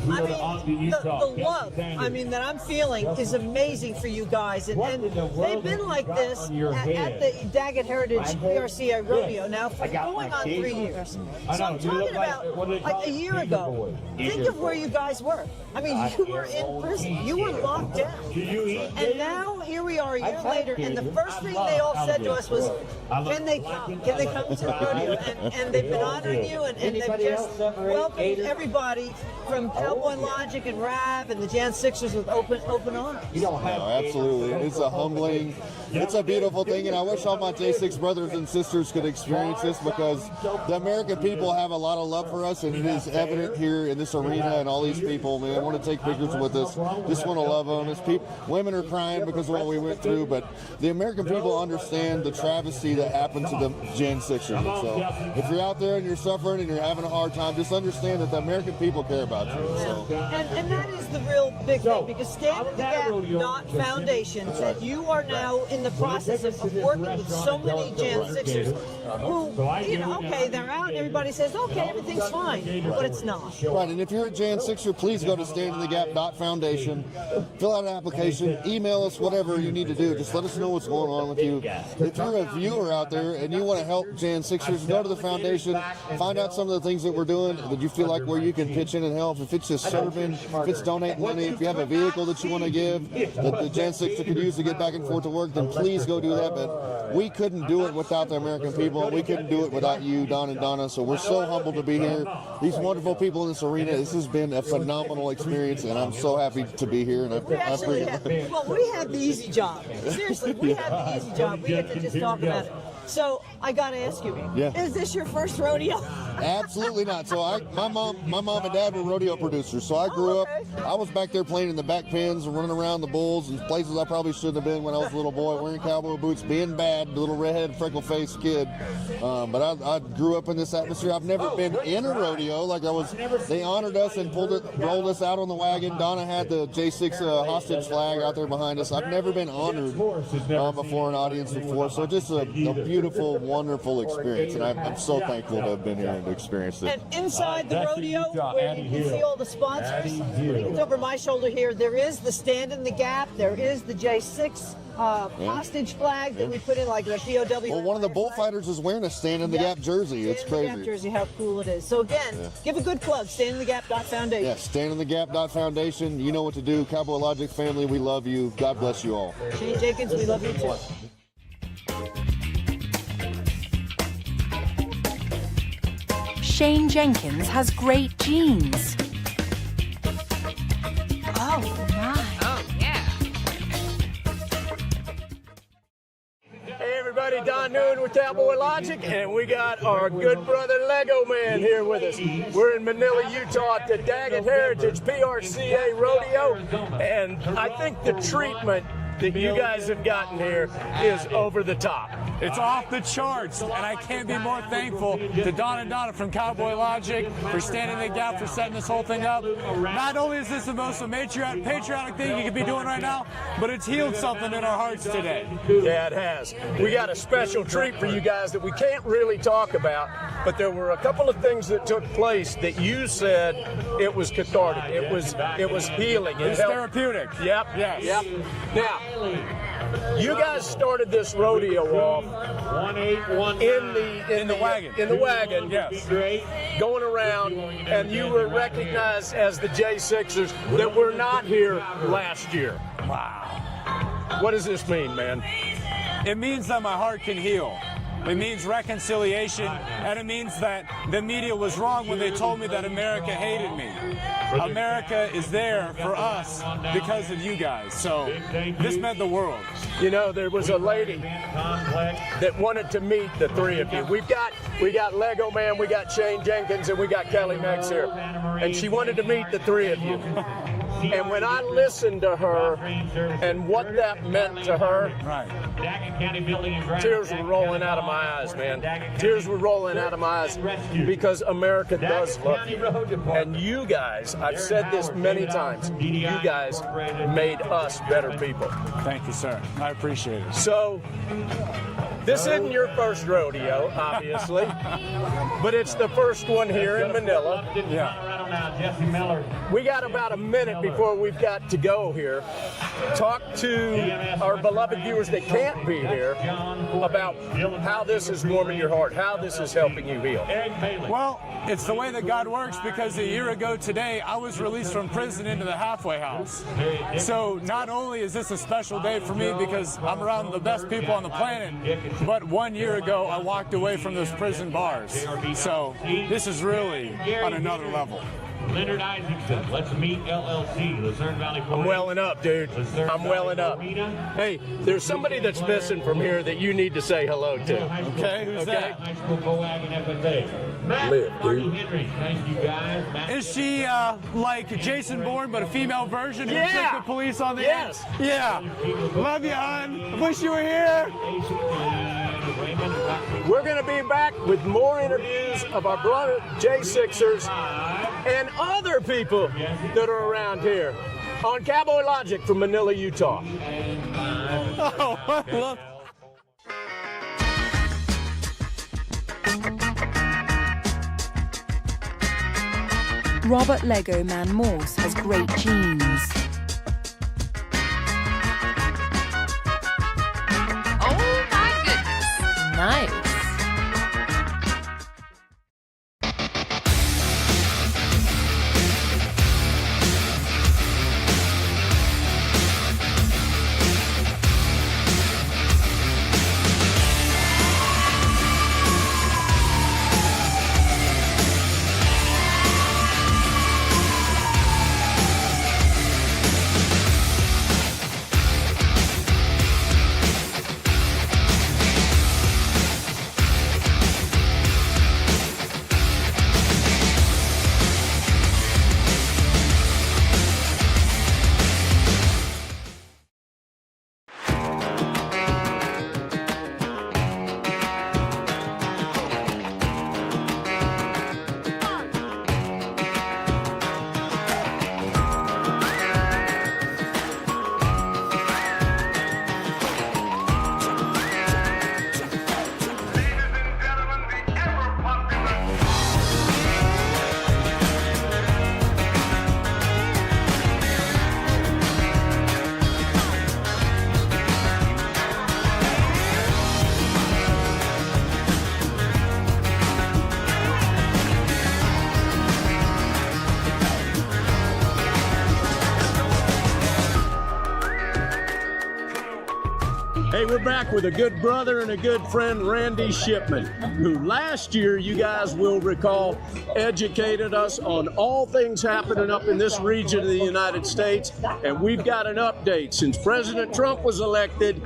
mean, the love, I mean, that I'm feeling is amazing for you guys, and they've been like this at the Daggett Heritage PRCA Rodeo now for going on 3 years. So I'm talking about like a year ago. Think of where you guys were. I mean, you were in prison, you were locked down, and now here we are a year later, and the first thing they all said to us was, can they come? Can they come to the rodeo? And they've been honoring you, and they've just welcomed everybody from Cowboy Logic and RAV and the Jan Sixers with open arms. No, absolutely. It's a humbling, it's a beautiful thing, and I wish all my J6 brothers and sisters could experience this, because the American people have a lot of love for us, and it is evident here in this arena, and all these people, man, want to take pictures with us, just want to love them. Women are crying because of what we went through, but the American people understand the travesty that happened to the Jan Sixers. So if you're out there and you're suffering and you're having a hard time, just understand that the American people care about you. So. And that is the real big thing, because Stand in the Gap Foundation said you are now in the process of working with so many Jan Sixers who, you know, okay, they're out and everybody says, okay, everything's fine, but it's not. Right, and if you're a Jan Sixer, please go to standinthegap.foundation, fill out an application, email us, whatever you need to do. Just let us know what's going on with you. If you're a viewer out there and you want to help Jan Sixers, go to the foundation, find out some of the things that we're doing that you feel like where you can pitch in and help. If it's just serving, if it's donating money, if you have a vehicle that you want to give that the Jan Sixer could use to get back and forth to work, then please go do that. But we couldn't do it without the American people. We couldn't do it without you, Don and Donna. So we're so humbled to be here. These wonderful people in this arena. This has been a phenomenal experience, and I'm so happy to be here. And we have the easy job. Seriously, we have the easy job. We get to just talk about it. So I got to ask you, is this your first rodeo? Absolutely not. So my mom and dad were rodeo producers. So I grew up, I was back there playing in the back pens and running around the bulls and places I probably shouldn't have been when I was a little boy, wearing cowboy boots, being bad, little redhead, freckle-faced kid. But I grew up in this atmosphere. I've never been in a rodeo. They honored us and rolled us out on the wagon. Donna had the J6 hostage flag out there behind us. I've never been honored before an audience before. So just a beautiful, wonderful experience, and I'm so thankful to have been here and to experience it. And inside the rodeo, where you can see all the sponsors, it's over my shoulder here, there is the Stand in the Gap, there is the J6 hostage flag that we put in, like the POW. Well, one of the bullfighters is wearing a Stand in the Gap jersey. It's crazy. Stand in the Gap jersey, how cool it is. So again, give a good plug, standinthegap.foundation. Yeah, standinthegap.foundation. You know what to do. Cowboy Logic family, we love you. God bless you all. Shane Jenkins, we love you too. Shane Jenkins has great genes. Oh, my. Oh, yeah. Hey everybody, Don Noon with Cowboy Logic, and we got our good brother Lego Man here with us. We're in Manila, Utah at the Daggett Heritage PRCA Rodeo, and I think the treatment that you guys have gotten here is over the top. It's off the charts, and I can't be more thankful to Don and Donna from Cowboy Logic for standing the gap, for setting this whole thing up. Not only is this the most patriotic thing you could be doing right now, but it's healed something in our hearts today. Yeah, it has. We got a special treat for you guys that we can't really talk about, but there were a couple of things that took place that you said it was cathartic. It was healing. It's therapeutic. Yep. Yes. Yep. Now, you guys started this rodeo off in the wagon. In the wagon, yes. Going around, and you were recognized as the J6ers that were not here last year. Wow. What does this mean, man? It means that my heart can heal. It means reconciliation, and it means that the media was wrong when they told me that America hated me. America is there for us because of you guys. So this meant the world. You know, there was a lady that wanted to meet the three of you. We got Lego Man, we got Shane Jenkins, and we got Kelly Meggs here. And she wanted to meet the three of you. And when I listened to her and what that meant to her, tears were rolling out of my eyes, man. Tears were rolling out of my eyes because America does love you. And you guys, I've said this many times, you guys made us better people. Thank you, sir. I appreciate it. So, this isn't your first rodeo, obviously, but it's the first one here in Manila. Yeah. We got about a minute before we've got to go here. Talk to our beloved viewers that can't be here about how this is warming your heart, how this is helping you heal. Well, it's the way that God works, because a year ago today, I was released from prison into the halfway house. So not only is this a special day for me because I'm around the best people on the planet, but 1 year ago, I walked away from those prison bars. So this is really on another level. Leonard Isaacson, Let's Meet LLC, Lucerne Valley. I'm welling up, dude. I'm welling up. Hey, there's somebody that's missing from here that you need to say hello to. Okay, who's that? High School Coag and FFA. Liv, dude. Henry, thank you guys. Is she like Jason Bourne, but a female version? Who Yeah. took the police on the Yes. end? Yeah. Love you, hon. Wish you were here. We're going to be back with more interviews of our brother J6ers and other people that are around here on Cowboy Logic from Manila, Utah. Oh, I love. Robert Lego Man Morse has great genes. Oh my goodness. Nice. Hey, we're back with a good brother and a good friend, Randy Shipman, who last year, you guys will recall, educated us on all things happening up in this region of the United States. And we've got an update. Since President Trump was elected,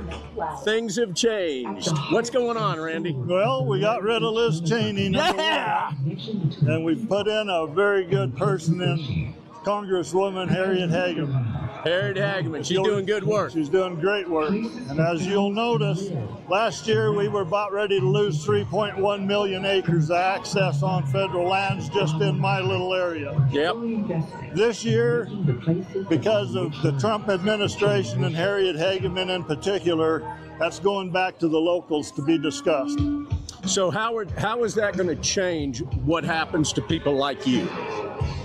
things have changed. What's going on, Randy? Well, we got rid of Liz Cheney, number one, and we put in a very good person in Congresswoman Harriet Hageman. Harriet Hageman, she's doing good work. She's doing great work. And as you'll notice, last year we were about ready to lose 3.1 million acres of access on federal lands just in my little area. Yep. This year, because of the Trump administration and Harriet Hageman in particular, that's going back to the locals to be discussed. So Howard, how is that going to change what happens to people like you?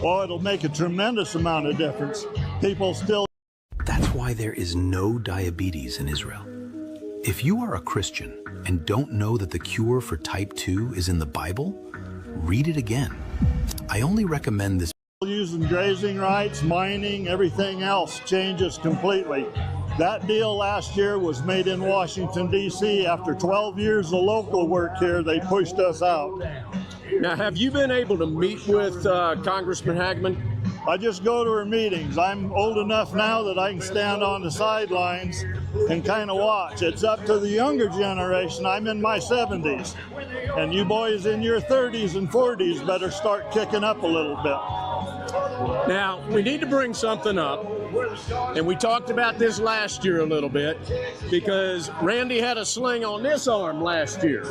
Well, it'll make a tremendous amount of difference. People still... That's why there is no diabetes in Israel. If you are a Christian and don't know that the cure for type 2 is in the Bible, read it again. I only recommend this. Using grazing rights, mining, everything else changes completely. That deal last year was made in Washington, D.C. After 12 years of local work here, they pushed us out. Now, have you been able to meet with Congressman Hagman? I just go to her meetings. I'm old enough now that I can stand on the sidelines and kind of watch. It's up to the younger generation. I'm in my 70s. And you boys in your 30s and 40s better start kicking up a little bit. Now, we need to bring something up, and we talked about this last year a little bit, because Randy had a sling on this arm last year.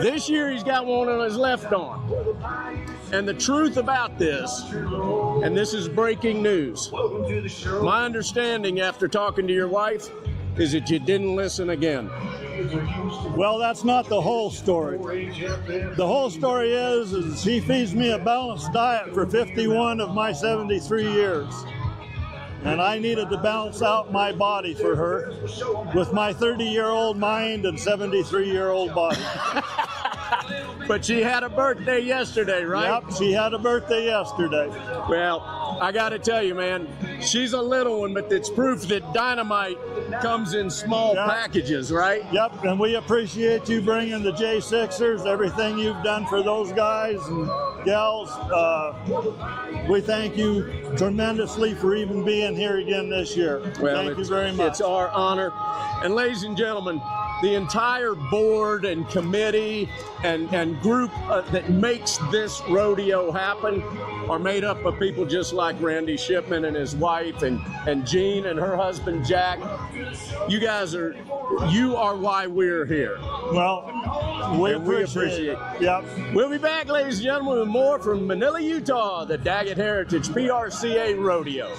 This year he's got one on his left arm. And the truth about this, and this is breaking news, my understanding after talking to your wife is that you didn't listen again. Well, that's not the whole story. The whole story is she feeds me a balanced diet for 51 of my 73 years. And I needed to balance out my body for her with my 30-year-old mind and 73-year-old body. But she had a birthday yesterday, right? Yep, she had a birthday yesterday. Well, I got to tell you, man, she's a little one, but it's proof that dynamite comes in small packages, right? Yep, and we appreciate you bringing the J6ers, everything you've done for those guys and gals. We thank you tremendously for even being here again this year. Well, thank you very much. It's our honor. And ladies and gentlemen, the entire board and committee and group that makes this rodeo happen are made up of people just like Randy Shipman and his wife and Jean and her husband Jack. You guys you are why we're here. Well, we appreciate it. Yep. We'll be back, ladies and gentlemen, with more from Manila, Utah, the Daggett Heritage PRCA Rodeo.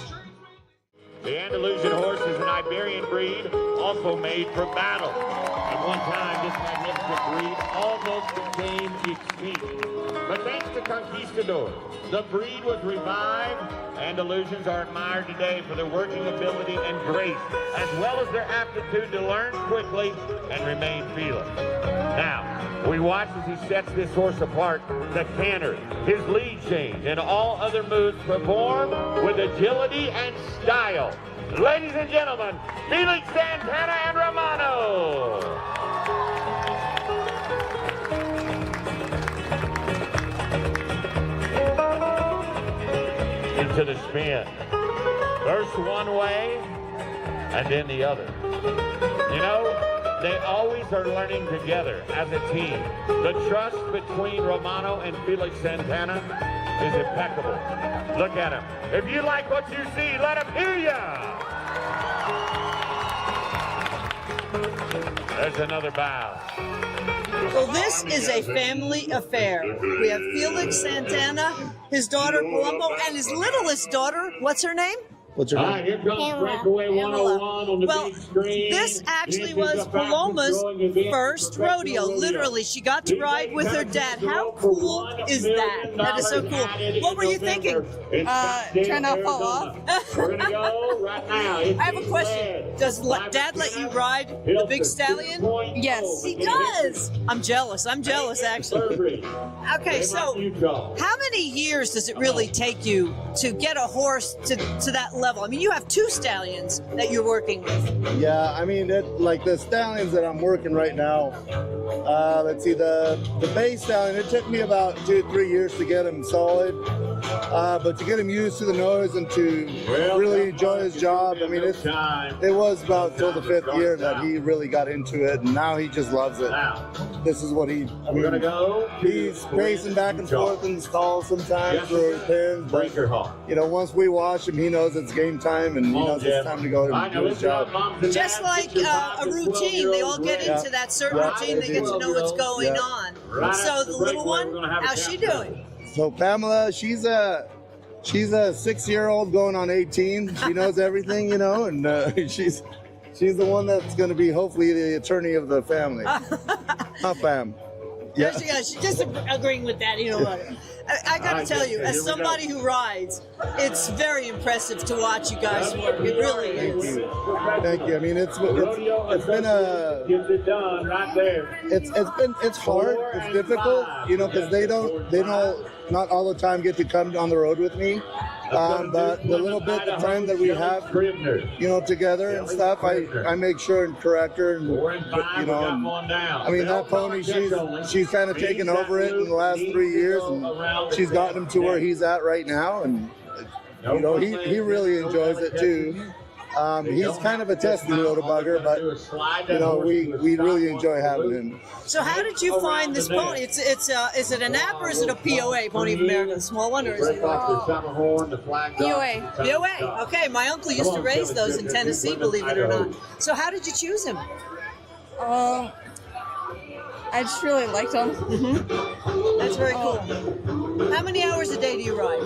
The Andalusian horse is an Iberian breed, also made for battle. At one time, this magnificent breed almost became extinct. But thanks to conquistadors, the breed was revived. Andalusians are admired today for their working ability and grace, as well as their aptitude to learn quickly and remain fearless. Now, we watch as he sets this horse apart, the canter, his lead change, and all other moves performed with agility and style. Ladies and gentlemen, Felix Santana and Romano. Into the spin. First one way, and then the other. You know, they always are learning together as a team. The trust between Romano and Felix Santana is impeccable. Look at him. If you like what you see, let him hear ya. There's another bow. Well, this is a family affair. We have Felix Santana, his daughter Palumbo, and his littlest daughter, what's her name? What's your name? Here comes Breakaway 101 on the big screen. This actually was Paloma's first rodeo. Literally, she got to ride with her dad. How cool is that? That is so cool. What were you thinking? Trying not to fall off. We're gonna go right now. I have a question. Does Dad let you ride the big stallion? Yes. He does. I'm jealous. I'm jealous, actually. Okay, so how many years does it really take you to get a horse to that level? I mean, you have two stallions that you're working with. Yeah, I mean, like the stallions that I'm working right now, let's see, the base stallion, it took me about 2-3 years to get him solid. But to get him used to the nose and to really enjoy his job, I mean, it was about till the 5th year that he really got into it, and now he just loves it. This is what he's pacing back and forth in the stall sometimes for pins, but you know, once we wash him, he knows it's game time and he knows it's time to go and do his job. Just like a routine, they all get into that certain routine, they get to know what's going on. So the little one, how's she doing? So Pamela, she's a 6-year-old going on 18. She knows everything, you know, and she's the one that's going to be hopefully the attorney of the family. Huh, Pam? Yeah. There she goes. She's just agreeing with that. You know what? I got to tell you, as somebody who rides, it's very impressive to watch you guys work. It really is. Thank you. I mean, it's been it's hard. It's difficult, you know, because they don't not all the time get to come on the road with me. But the little bit of time that we have, together and stuff, I make sure and correct her, and I mean, that pony, she's kind of taken over it in the last 3 years, and she's gotten him to where he's at right now, and he really enjoys it too. He's kind of a testy little bugger, but we really enjoy having him. So how did you find this pony? Is it an app or is it a POA, Pony of America, the small one, or is it POA? POA. Okay, my uncle used to raise those in Tennessee, believe it or not. So how did you choose him? I just really liked him. That's very cool. How many hours a day do you ride?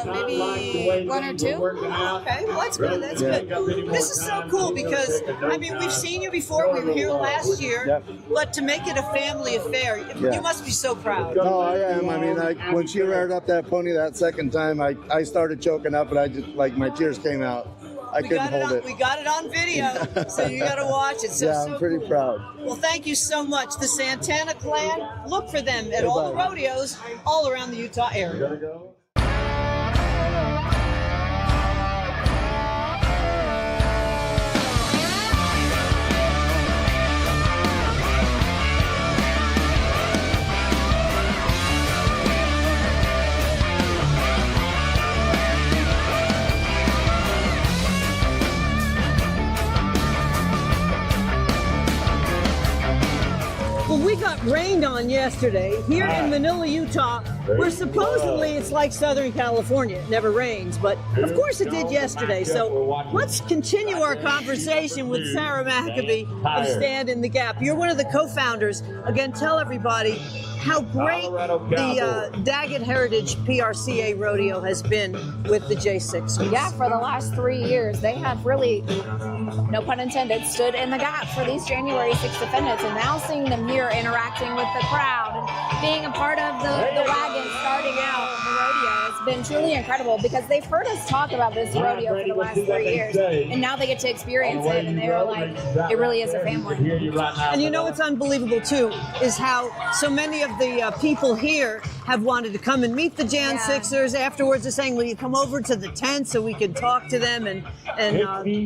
Maybe 1 or 2. Okay, well that's good. That's good. This is so cool because I mean we've seen you before. We were here last year, but to make it a family affair, you must be so proud. No, I am. I mean, when she reared up that pony that second time, I started choking up, and I just my tears came out. I couldn't hold it. We got it on video, so you got to watch it. So, I'm pretty proud. Well, thank you so much. The Santana clan, look for them at all the rodeos all around the Utah area. We got rained on yesterday here in Manila, Utah, where supposedly it's like Southern California. It never rains, but of course it did yesterday. So let's continue our conversation with Sarah Maccabee of Stand in the Gap. You're one of the co-founders. Again, tell everybody how great the Daggett Heritage PRCA Rodeo has been with the J6. Yeah, for the last 3 years, they have really, no pun intended, stood in the gap for these January 6th defendants. And now seeing them here interacting with the crowd and being a part of the wagon starting out the rodeo has been truly incredible because they've heard us talk about this rodeo for the last 3 years. And now they get to experience it and they're like, it really is a family. And you know what's unbelievable too is how so many of the people here have wanted to come and meet the Jan Sixers. Afterwards, they're saying, will you come over to the tent so we can talk to them and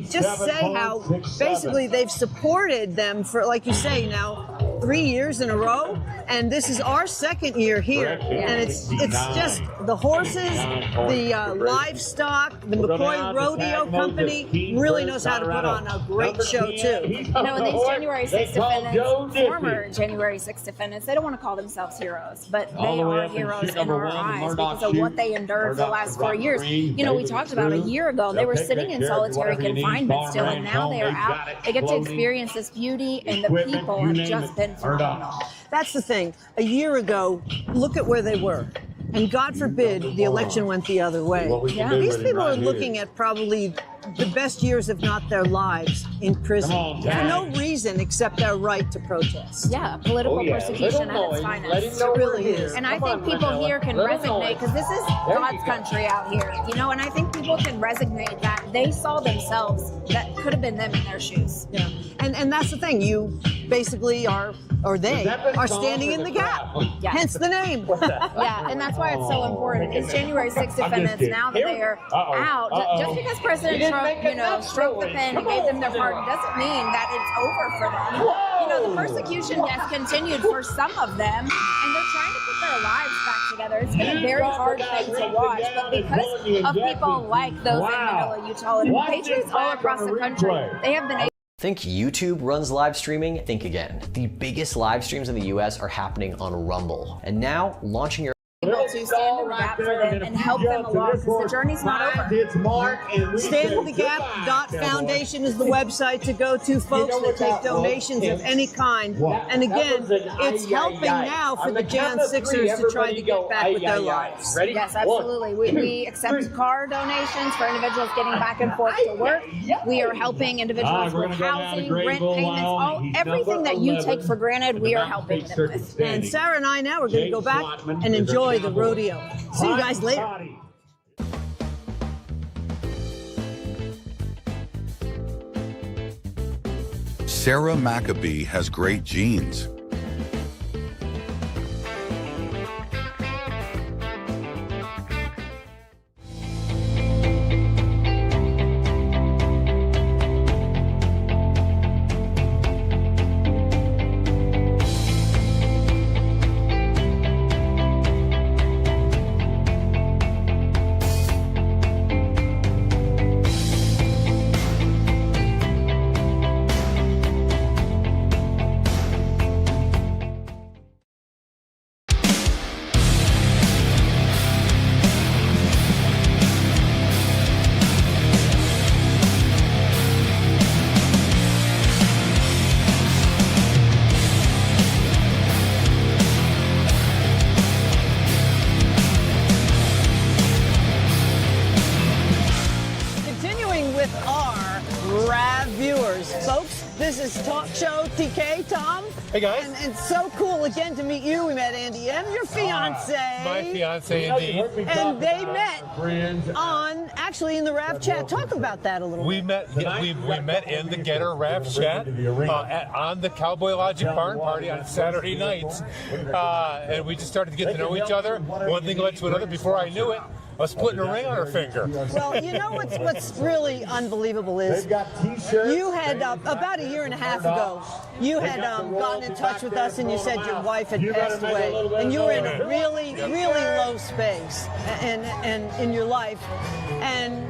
just say how basically they've supported them for, like you say, now 3 years in a row. And this is our second year here. And it's just the horses, the livestock, the McCoy Rodeo Company really knows how to put on a great show too. You know, and these January 6th defendants, former January 6th defendants, they don't want to call themselves heroes, but they are heroes in our eyes because of what they endured for the last 4 years. You know, we talked about a year ago, they were sitting in solitary confinement still, and now they are out. They get to experience this beauty, and the people have just been phenomenal. That's the thing. A year ago, look at where they were. And God forbid the election went the other way. These people are looking at probably the best years, if not their lives, in prison for no reason except their right to protest. Yeah, political persecution at its finest. It really is. And I think people here can resonate because this is God's country out here, you know, and I think people can resonate that they saw themselves that could have been them in their shoes. Yeah, and that's the thing. You basically are, or they are standing in the gap. Yeah. Hence the name. Yeah, and that's why it's so important. These January 6th defendants, now that they are out, just because President Trump, you know, stroked the pen and gave them their pardon doesn't mean that it's over for them. You know, the persecution has continued for some of them, and they're trying to put their lives back together. It's been a very hard thing to watch, but because of people like those in Manila, Utah, and patriots all across the country, they have been able. Think YouTube runs live streaming? Think again. The biggest live streams in the US are happening on Rumble. And now, launching your able to stand in the gap for them and help them along because the journey's not over. StandInTheGap.Foundation is the website to go to, folks, that take donations of any kind. And again, it's helping now for the Jan Sixers to try to get back with their lives. Yes, absolutely. We accept car donations for individuals getting back and forth to work. We are helping individuals with housing, rent payments, everything that you take for granted, we are helping them with. And Sarah and I now are going to go back and enjoy the rodeo. See you guys later. Sarah Maccabee has great genes. This is Talk Show TK, Tom. Hey, guys. And it's so cool again to meet you. We met Andy M., your fiance. My fiance, indeed. And they met actually in the RAV chat. Talk about that a little We bit. met in the Getter RAV chat on the Cowboy Logic barn party on Saturday nights. And we just started to get to know each other. One thing led to another. Before I knew it, I was putting a ring on her finger. Well, you know what's really unbelievable is you had, about a year and a half ago, you had gotten in touch with us and you said your wife had passed away. And you were in a really, really low space and in your life. And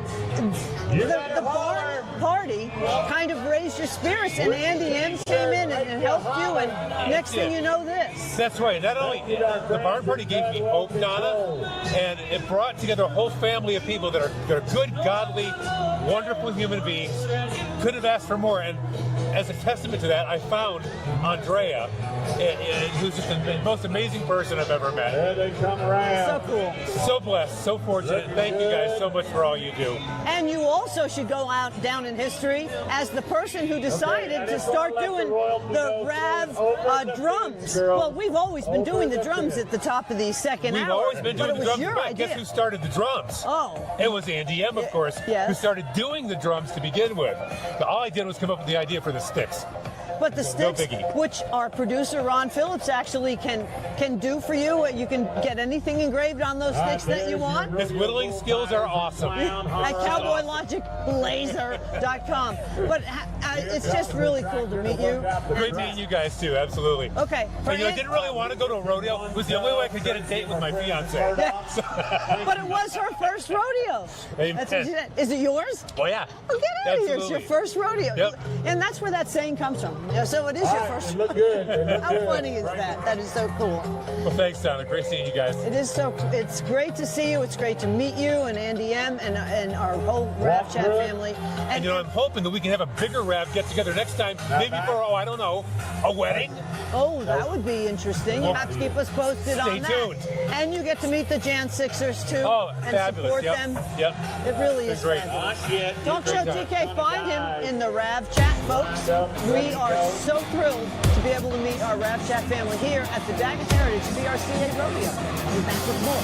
the barn party kind of raised your spirits, and Andy M. came in and helped you, and next thing you know, this. That's right. Not only the barn party gave me hope, Donna, and it brought together a whole family of people that are good, godly, wonderful human beings. Couldn't have asked for more. And as a testament to that, I found Andrea, who's just the most amazing person I've ever met. There they come around. So cool. So blessed, so fortunate. Thank you guys so much for all you do. And you also should go out down in history as the person who decided to start doing the RAV drums. Well, we've always been doing the drums at the top of the second hour. We've always been doing the drums, your but idea. guess who started the drums? Oh. It was Andy M., of course, who started doing the drums to begin with. But all I did was come up with the idea for the sticks. But the sticks, which our producer Ron Phillips actually can do for you, you can get anything engraved on those sticks that you want. His whittling skills are awesome. At cowboylogicblazer.com. But it's just really cool to meet you. Great meeting you guys too, absolutely. Okay. And, I didn't really want to go to a rodeo. It was the only way I could get a date with my fiance. But it was her first rodeo. Amen. That's what she said. Is it yours? Oh yeah. Oh, get out of here. It's Absolutely. your first rodeo. Yep. And that's where that saying comes from. Yeah, so it is your first. look good. How funny is that? That is so cool. Well, thanks, Donna. Great seeing you guys. It is so. It's great to see you. It's great to meet you and Andy M. and our whole RAV chat family. And I'm hoping that we can have a bigger RAV get together next time, maybe for I don't know, a wedding. Oh, that would be interesting. You have to keep us posted on that. Stay tuned. And you get to meet the Jan Sixers too. Oh, and fabulous. support Yep. them. Yep. It really They're is great. fabulous. Talk Show TK, find him in the RAV chat, folks. We are so thrilled to be able to meet our RAV chat family here at the Daggett Heritage BRCA Rodeo. We'll be back with more.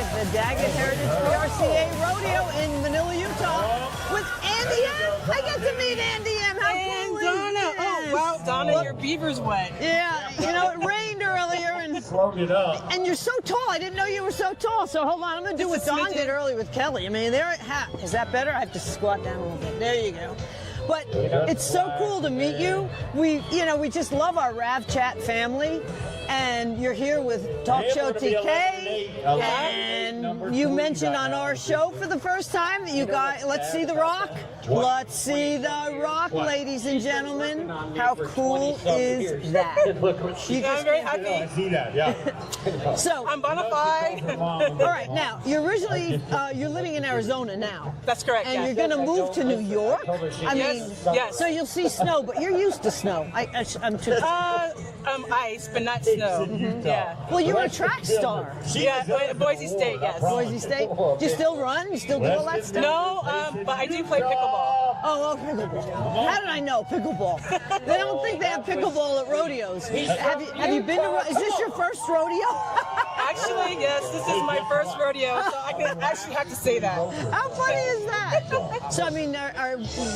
The Daggett Heritage BRCA Rodeo in Manila, Utah, with Andy M. I get to meet Andy M. How cool is Donna. this? Oh, wow, Donna, your beaver's wet. Yeah, you know, it rained earlier and it up. And you're so tall. I didn't know you were so tall. So hold on, I'm going to do what Don did earlier with Kelly. I mean, is that better? I have to squat down a little bit. There you go. But it's so cool to meet you. We just love our RAV chat family. And you're here with Talk Show TK. And you mentioned on our show for the first time that you got, let's see the rock. Let's see the rock, ladies and gentlemen. How cool is that? I'm very happy. I see that, yeah. So I'm bona fide. All right, now you're originally you're living in Arizona now. That's correct. And yes. you're going to move to New York. I mean, yes. So you'll see snow, but you're used to snow. I'm too. Ice, but not snow. Mm-hmm. Yeah. Well, you're a track star. Yeah, Boise State. Yes. Boise State. Do you still run? You still do all that stuff? No, but I do play pickleball. Oh, pickleball. How did I know pickleball? They don't think they have pickleball at rodeos. Have you been to? Is this your first rodeo? Actually, yes. This is my first rodeo, so I actually have to say that. How funny is that? So I mean,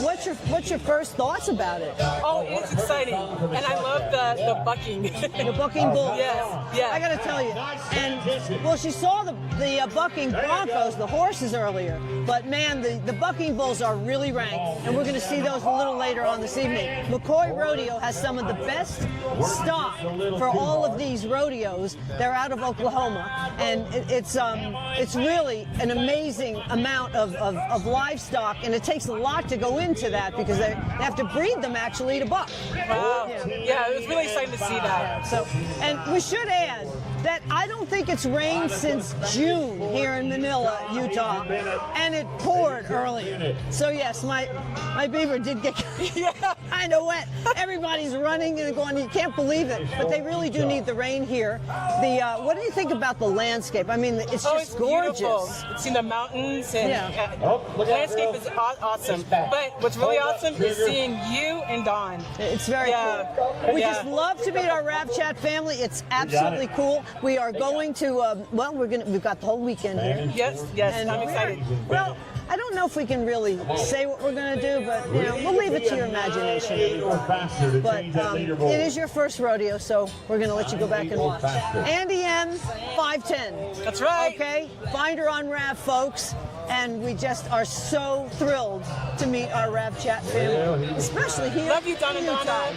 what's your first thoughts about it? Oh, it's exciting, and I love the bucking. The bucking bull. Yes. Yeah. I got to tell you, and well, she saw the the bucking Broncos, the horses earlier, but man, the bucking bulls are really ranked, and we're going to see those a little later on this evening. McCoy Rodeo has some of the best stock for all of these rodeos. They're out of Oklahoma, and it's really an amazing amount of livestock, and it takes a lot to go into that because they have to breed them actually to buck. Wow. Yeah, it was really exciting to see that. So, and we should add that I don't think it's rained since June here in Manila, Utah, and it poured earlier. So yes, my beaver did get kind of wet. Everybody's running and going, you can't believe it, but they really do need the rain here. What do you think about the landscape? I mean, it's just gorgeous. Beautiful. Seeing the mountains and the landscape is awesome. But what's really awesome is seeing you and Don. It's very cool. We just love to meet our RAV Chat family. It's absolutely cool. We are going to we've got the whole weekend here. Yes, and I'm excited. Well, I don't know if we can really say what we're going to do, but we'll leave it to your imagination. But it is your first rodeo, so we're going to let you go back and watch. Andy M, 510. That's right. Okay, find her on RAV, folks. And we just are so thrilled to meet our RAV Chat family, especially here. Love you, Don and Donna.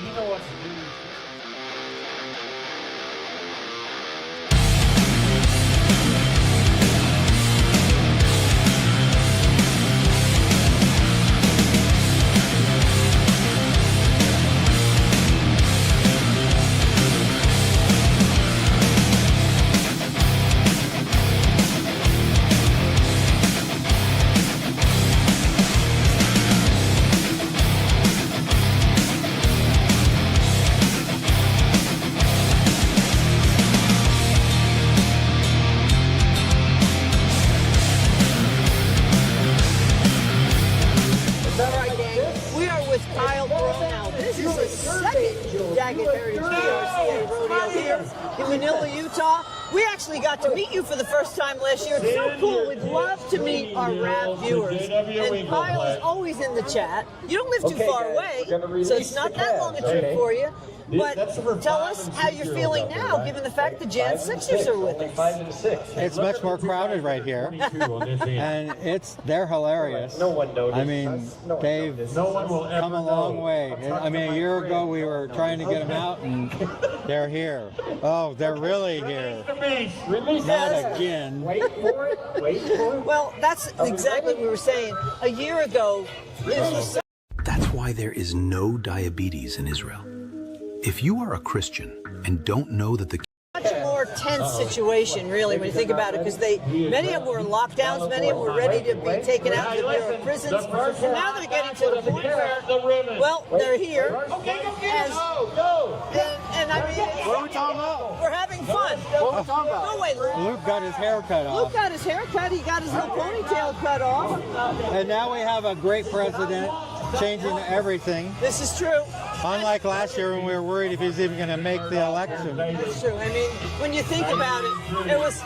We actually got to meet you for the first time last year. It's so cool. We'd love to meet our RAV viewers. And Kyle is always in the chat. You don't live too far away, so it's not that long a trip for you. But tell us how you're feeling now, given the fact the Jan Sixers are with us. It's much more crowded right here, and they're hilarious. I mean, they've come a long way. I mean, a year ago we were trying to get them out, and they're here. Oh, they're really here. Not again. Well, that's exactly what we were saying. A year ago, this was. That's why there is no diabetes in Israel. If you are a Christian and don't know that the much more tense situation, really, when you think about it, because many of them were in lockdowns, many of them were ready to be taken out of the prisons, and now they're getting to the point where, well, they're here, and I mean, what are we talking about? We're having fun. What are we talking about? No way, Luke. Luke got his hair cut off. Luke got his hair cut. He got his little ponytail cut off. And now we have a great president changing everything. This is true. Unlike last year when we were worried if he was even going to make the election. It's true. I mean, when you think about it, it was.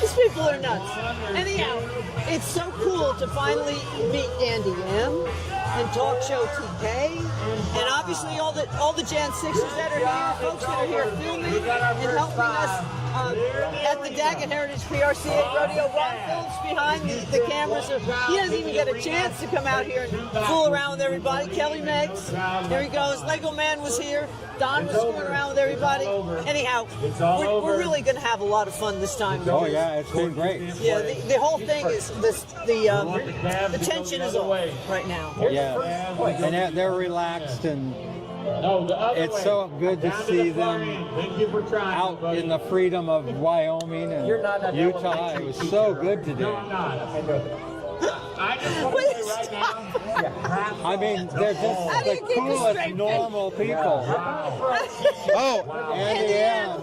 These people are nuts. Anyhow, it's so cool to finally meet Andy M. and Talk Show TK, and obviously all the Jan Sixers that are here, folks that are here filming and helping us at the Daggett Heritage PRCA Rodeo. Ron Phillips behind the cameras. So he doesn't even get a chance to come out here and fool around with everybody. Kelly Meggs, there he goes. Lego Man was here. Don was screwing around with everybody. Anyhow, we're really going to have a lot of fun this time. Oh yeah, it's been great. Yeah, the whole thing is the tension is off right now. Yeah, and they're relaxed, and it's so good to see them out in the freedom of Wyoming and Utah. It was so good today. I mean, they're just the coolest, normal people. Oh, Andy M.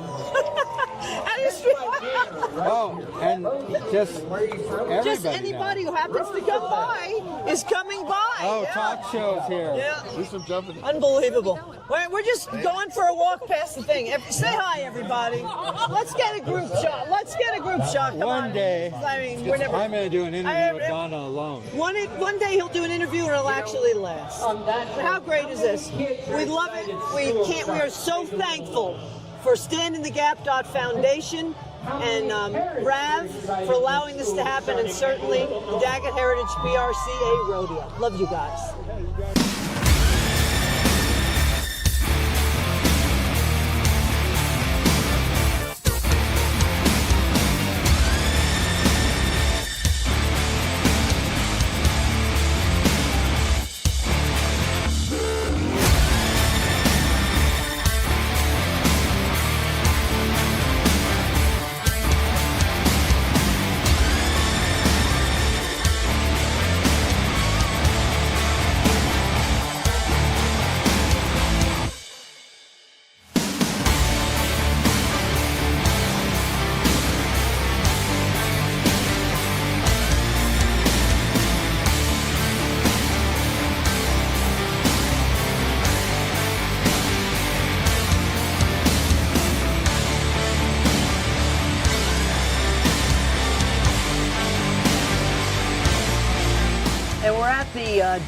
Oh, and just everybody. Just anybody who happens to come by is coming by. Oh, yeah. Talk shows here. Yeah. Do some jumping. Unbelievable. We're just going for a walk past the thing. Say hi, everybody. Let's get a group shot. Let's get a group shot. Come One on. day, I mean, we're never. I'm going to do an interview with Donna alone. One day he'll do an interview and it'll actually last. How great is this? We love it. We are so thankful for Stand in the Gap Foundation and Rav for allowing this to happen, and certainly the Daggett Heritage PRCA Rodeo. Love you guys.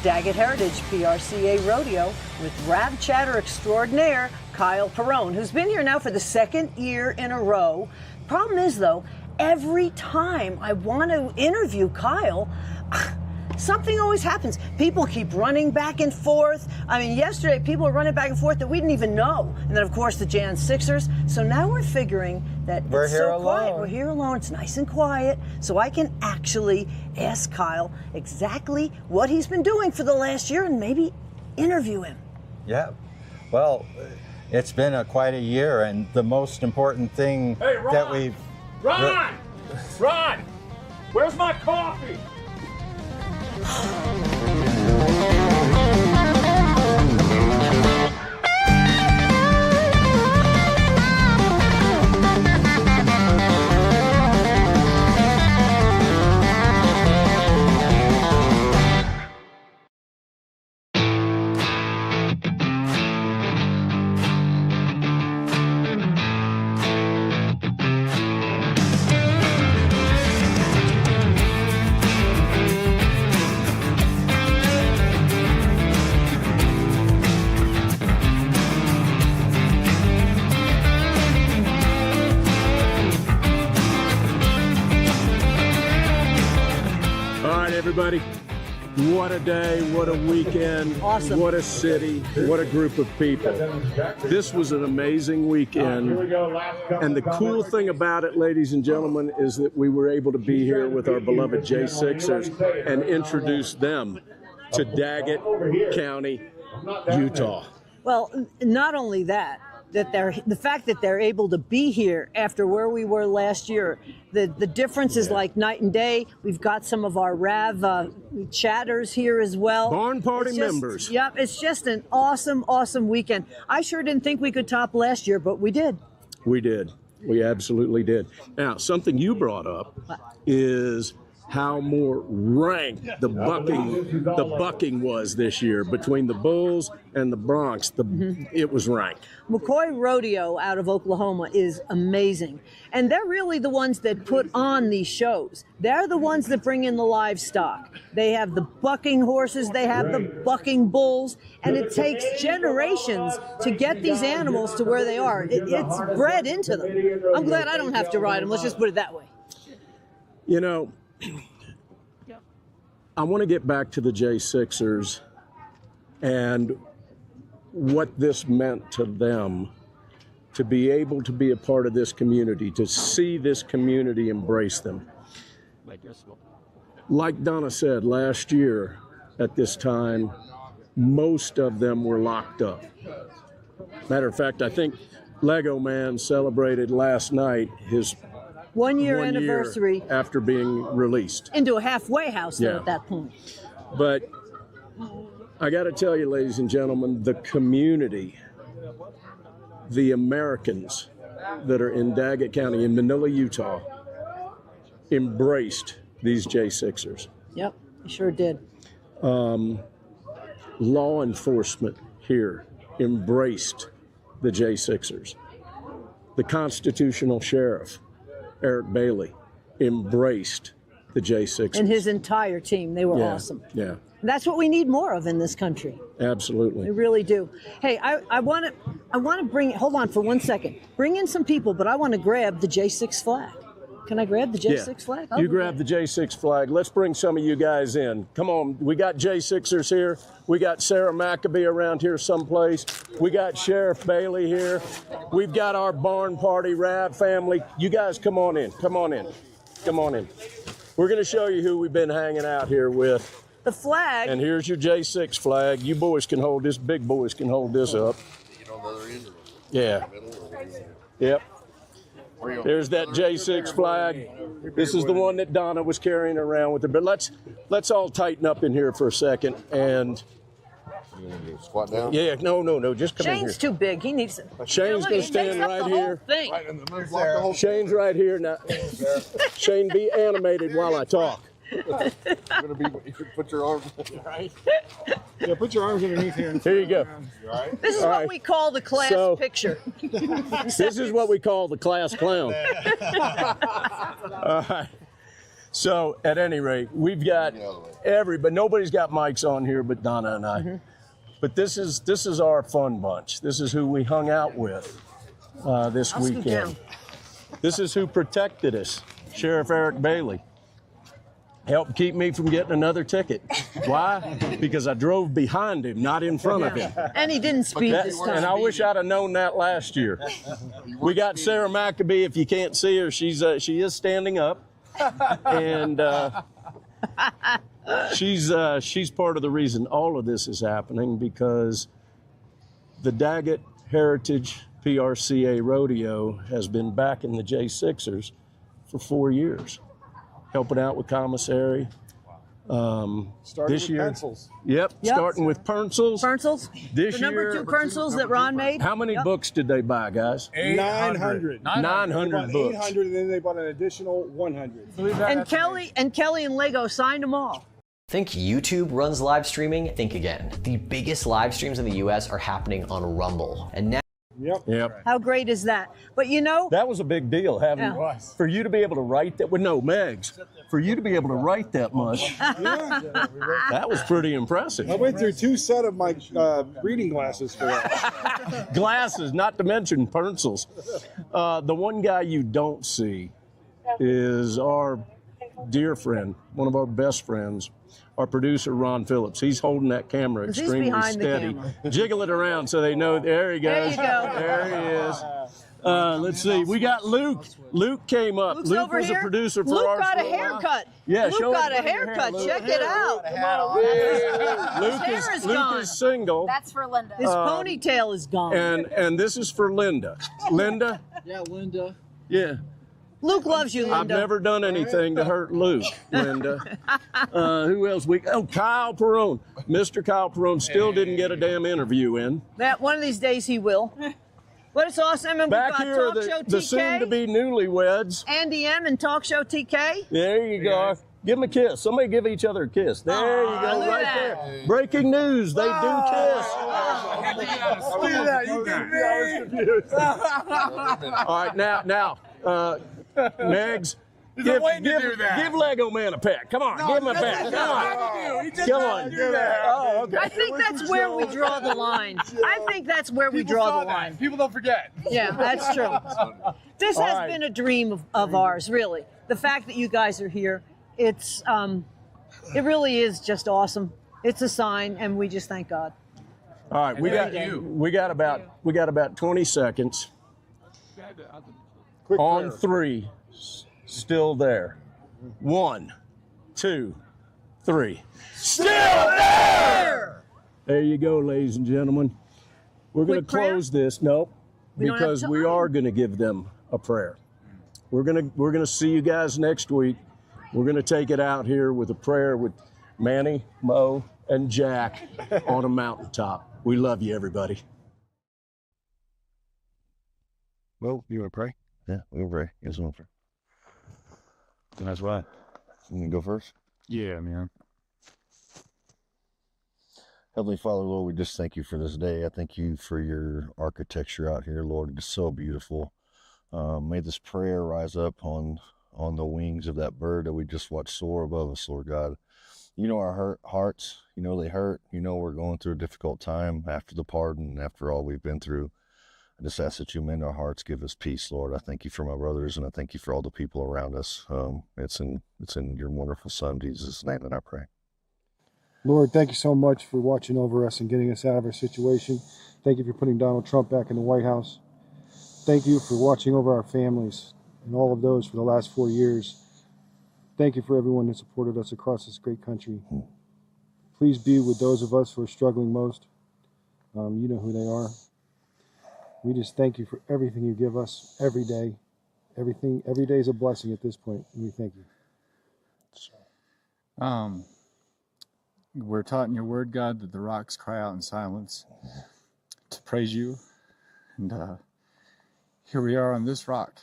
Daggett Heritage PRCA Rodeo with RAV chatter extraordinaire Kyle Perrone, who's been here now for the 2nd year in a row. Problem is, though, every time I want to interview Kyle, something always happens. People keep running back and forth. I mean, yesterday people were running back and forth that we didn't even know. And then, of course, the Jan Sixers. So now we're figuring that we're it's here so alone. Quiet. We're here alone. It's nice and quiet. So I can actually ask Kyle exactly what he's been doing for the last year and maybe interview him. Yeah. Well, it's been quite a year, and the most important thing that we've... Ron! Where's my coffee? Everybody, what a day, what a weekend, awesome. What a city, what a group of people. This was an amazing weekend, and the cool thing about it, ladies and gentlemen, is that we were able to be here with our beloved J6ers and introduce them to Daggett County, Utah. Well, not only that, the fact that they're able to be here after where we were last year, the difference is like night and day. We've got some of our RAV chatters here as well. Barn party members. Yep, it's just an awesome, awesome weekend. I sure didn't think we could top last year, but we did. We did. We absolutely did. Now, something you brought up is how more ranked the bucking was this year between the Bulls and the Bronx. It was ranked. McCoy Rodeo out of Oklahoma is amazing. And they're really the ones that put on these shows. They're the ones that bring in the livestock. They have the bucking horses, they have the bucking bulls, and it takes generations to get these animals to where they are. It's bred into them. I'm glad I don't have to ride them. Let's just put it that way. You know, I want to get back to the J6ers and what this meant to them to be able to be a part of this community, to see this community embrace them. Like Donna said, last year at this time, most of them were locked up. Matter of fact, I think Lego Man celebrated last night his 1 year anniversary after being released into a halfway house though, at that point. But I got to tell you, ladies and gentlemen, the community, the Americans that are in Daggett County, in Manila, Utah, embraced these J6ers. Yep, sure did. Law enforcement here embraced the J6ers. The constitutional sheriff, Eric Bailey, embraced the J6ers. And his entire team. They were awesome. Yeah. That's what we need more of in this country. Absolutely. We really do. Hey, I want to I want to hold on for 1 second. Bring in some people, but I want to grab the J6 flag. Can I grab the J6 flag? You grab the J6 flag. Let's bring some of you guys in. Come on. We got J6ers here. We got Sarah Maccabee around here someplace. We got Sheriff Bailey here. We've got our barn party RAV family. You guys come on in. Come on in. Come on in. We're going to show you who we've been hanging out here with. The flag. And here's your J6 flag. You boys can hold this. Big boys can hold this up. Yeah. Yep. There's that J6 flag. This is the one that Donna was carrying around with her. But let's all tighten up in here for a second. And squat down. Yeah, no. Just come in here. Shane's too big. He needs. Shane's gonna stand right here. Shane's right here now. Shane, be animated while I talk. Put your arms right. Yeah, put your arms underneath here. Here you go. This is what we call the class picture. This is what we call the class clown. All right. So at any rate, we've got but nobody's got mics on here but Donna and I. But this is our fun bunch. This is who we hung out with this weekend. This is who protected us, Sheriff Eric Bailey. Helped keep me from getting another ticket. Why? Because I drove behind him, not in front of him. And he didn't speed this time. And I wish I'd have known that last year. We got Sarah Maccabee. If you can't see her, she is standing up, and she's part of the reason all of this is happening, because the Daggett Heritage PRCA Rodeo has been backing the J6ers for 4 years. Helping out with commissary. Starting this with year, pencils. Yep, starting with pencils. Pencils. This the number year, 2 pencils that Ron made. How many books did they buy, guys? 900. 900 books. 800, and then they bought an additional 100. And Kelly and Lego signed them all. Think YouTube runs live streaming? Think again. The biggest live streams in the US are happening on Rumble. And now Yep. How great is that? But you know, that was a big deal, for you to be able to write that. Well, no, Megs, for you to be able to write that much, that was pretty impressive. I went through 2 sets of my reading glasses for that. Glasses, not to mention pencils. The one guy you don't see is our dear friend, one of our best friends, our producer, Ron Phillips. He's holding that camera extremely steady. Jiggle it around so they know. There he goes. There you go. There he is. Let's see. We got Luke. Luke came up. Luke's Luke over was here. a producer for Luke ours. got a haircut. Yeah, Luke show got a everybody haircut. Luke. Check it out. Luke is single. That's for Linda. His ponytail is gone. And this is for Linda. Linda? Yeah, Linda. Yeah. Luke loves you, Linda. I've never done anything to hurt Luke, Linda. Who else? Kyle Perone. Mr. Kyle Perone still didn't get a damn interview in. That one of these days he will. But it's awesome. And Back we've got here are Talk Show TK. the soon-to-be newlyweds. Andy M and Talk Show TK. There you go. Give them a kiss. Somebody give each other a kiss. There you go, right there. Breaking news, they do kiss. All right, now, Megs, give Lego Man a peck. Come on, give him a peck. Come on. Come on. Oh, okay. I think that's where we draw the line. I think that's where we draw the line. People don't forget. Yeah, that's true. This has been a dream of ours, really. The fact that you guys are here, it really is just awesome. It's a sign, and we just thank God. All right, we got about 20 seconds. On 3, still there. 1, 2, 3. Still there! There you go, ladies and gentlemen. We're going to close this. Nope, because we are going to give them a prayer. We're going to see you guys next week. We're going to take it out here with a prayer with Manny, Mo, and Jack on a mountaintop. We love you, everybody. Well, you want to pray? Yeah, we'll pray. Yes, we'll pray. That's right. You can go first? Yeah, man. Heavenly Father, Lord, we just thank you for this day. I thank you for your architecture out here, Lord. It's so beautiful. May this prayer rise up on the wings of that bird that we just watched soar above us, Lord God. You know our hearts. You know they hurt. You know we're going through a difficult time after the pardon, after all we've been through. I just ask that you mend our hearts, give us peace, Lord. I thank you for my brothers, and I thank you for all the people around us. It's in your wonderful Son, Jesus' name, that I pray. Lord, thank you so much for watching over us and getting us out of our situation. Thank you for putting Donald Trump back in the White House. Thank you for watching over our families and all of those for the last 4 years. Thank you for everyone that supported us across this great country. Please be with those of us who are struggling most. You know who they are. We just thank you for everything you give us every day. Every day is a blessing at this point, and we thank you. We're taught in your word, God, that the rocks cry out in silence to praise you. And here we are on this rock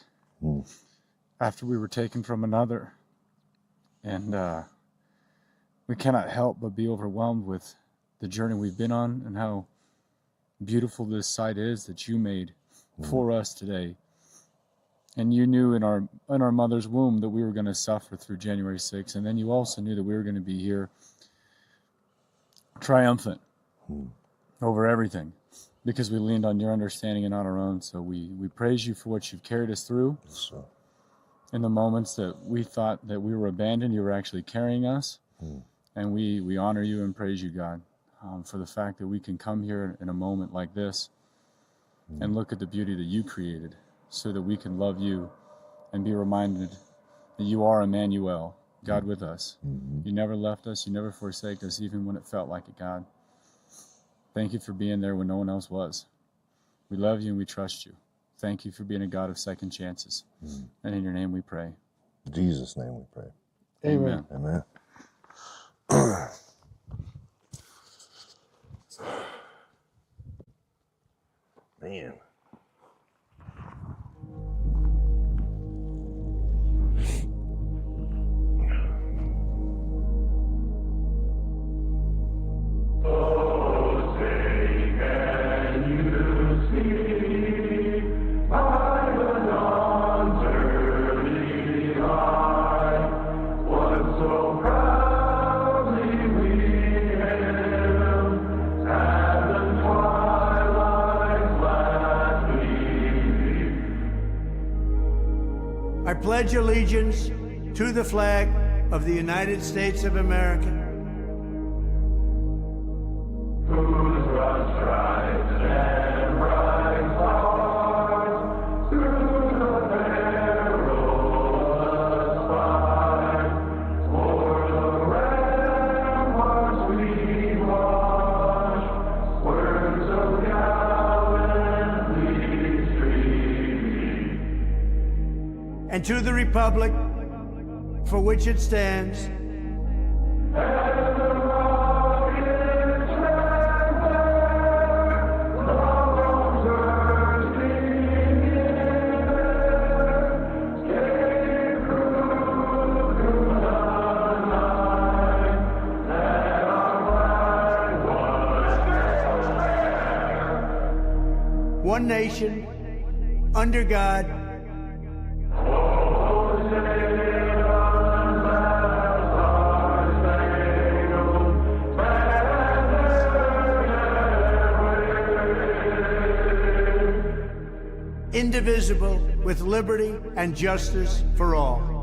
after we were taken from another. And we cannot help but be overwhelmed with the journey we've been on and how beautiful this site is that you made for us today. And you knew in our mother's womb that we were going to suffer through January 6th. And then you also knew that we were going to be here triumphant over everything because we leaned on your understanding and not our own. So we praise you for what you've carried us through. In the moments that we thought that we were abandoned, you were actually carrying us. And we honor you and praise you, God, for the fact that we can come here in a moment like this and look at the beauty that you created so that we can love you and be reminded that you are Emmanuel, God with us. You never left us. You never forsake us, even when it felt like it, God. Thank you for being there when no one else was. We love you and we trust you. Thank you for being a God of second chances. And in your name we pray. In Jesus' name we pray. Amen. Amen. Man. I pledge allegiance to the flag of the United States of America. And to the republic for which it stands, one nation, under God, indivisible, with liberty and justice for all.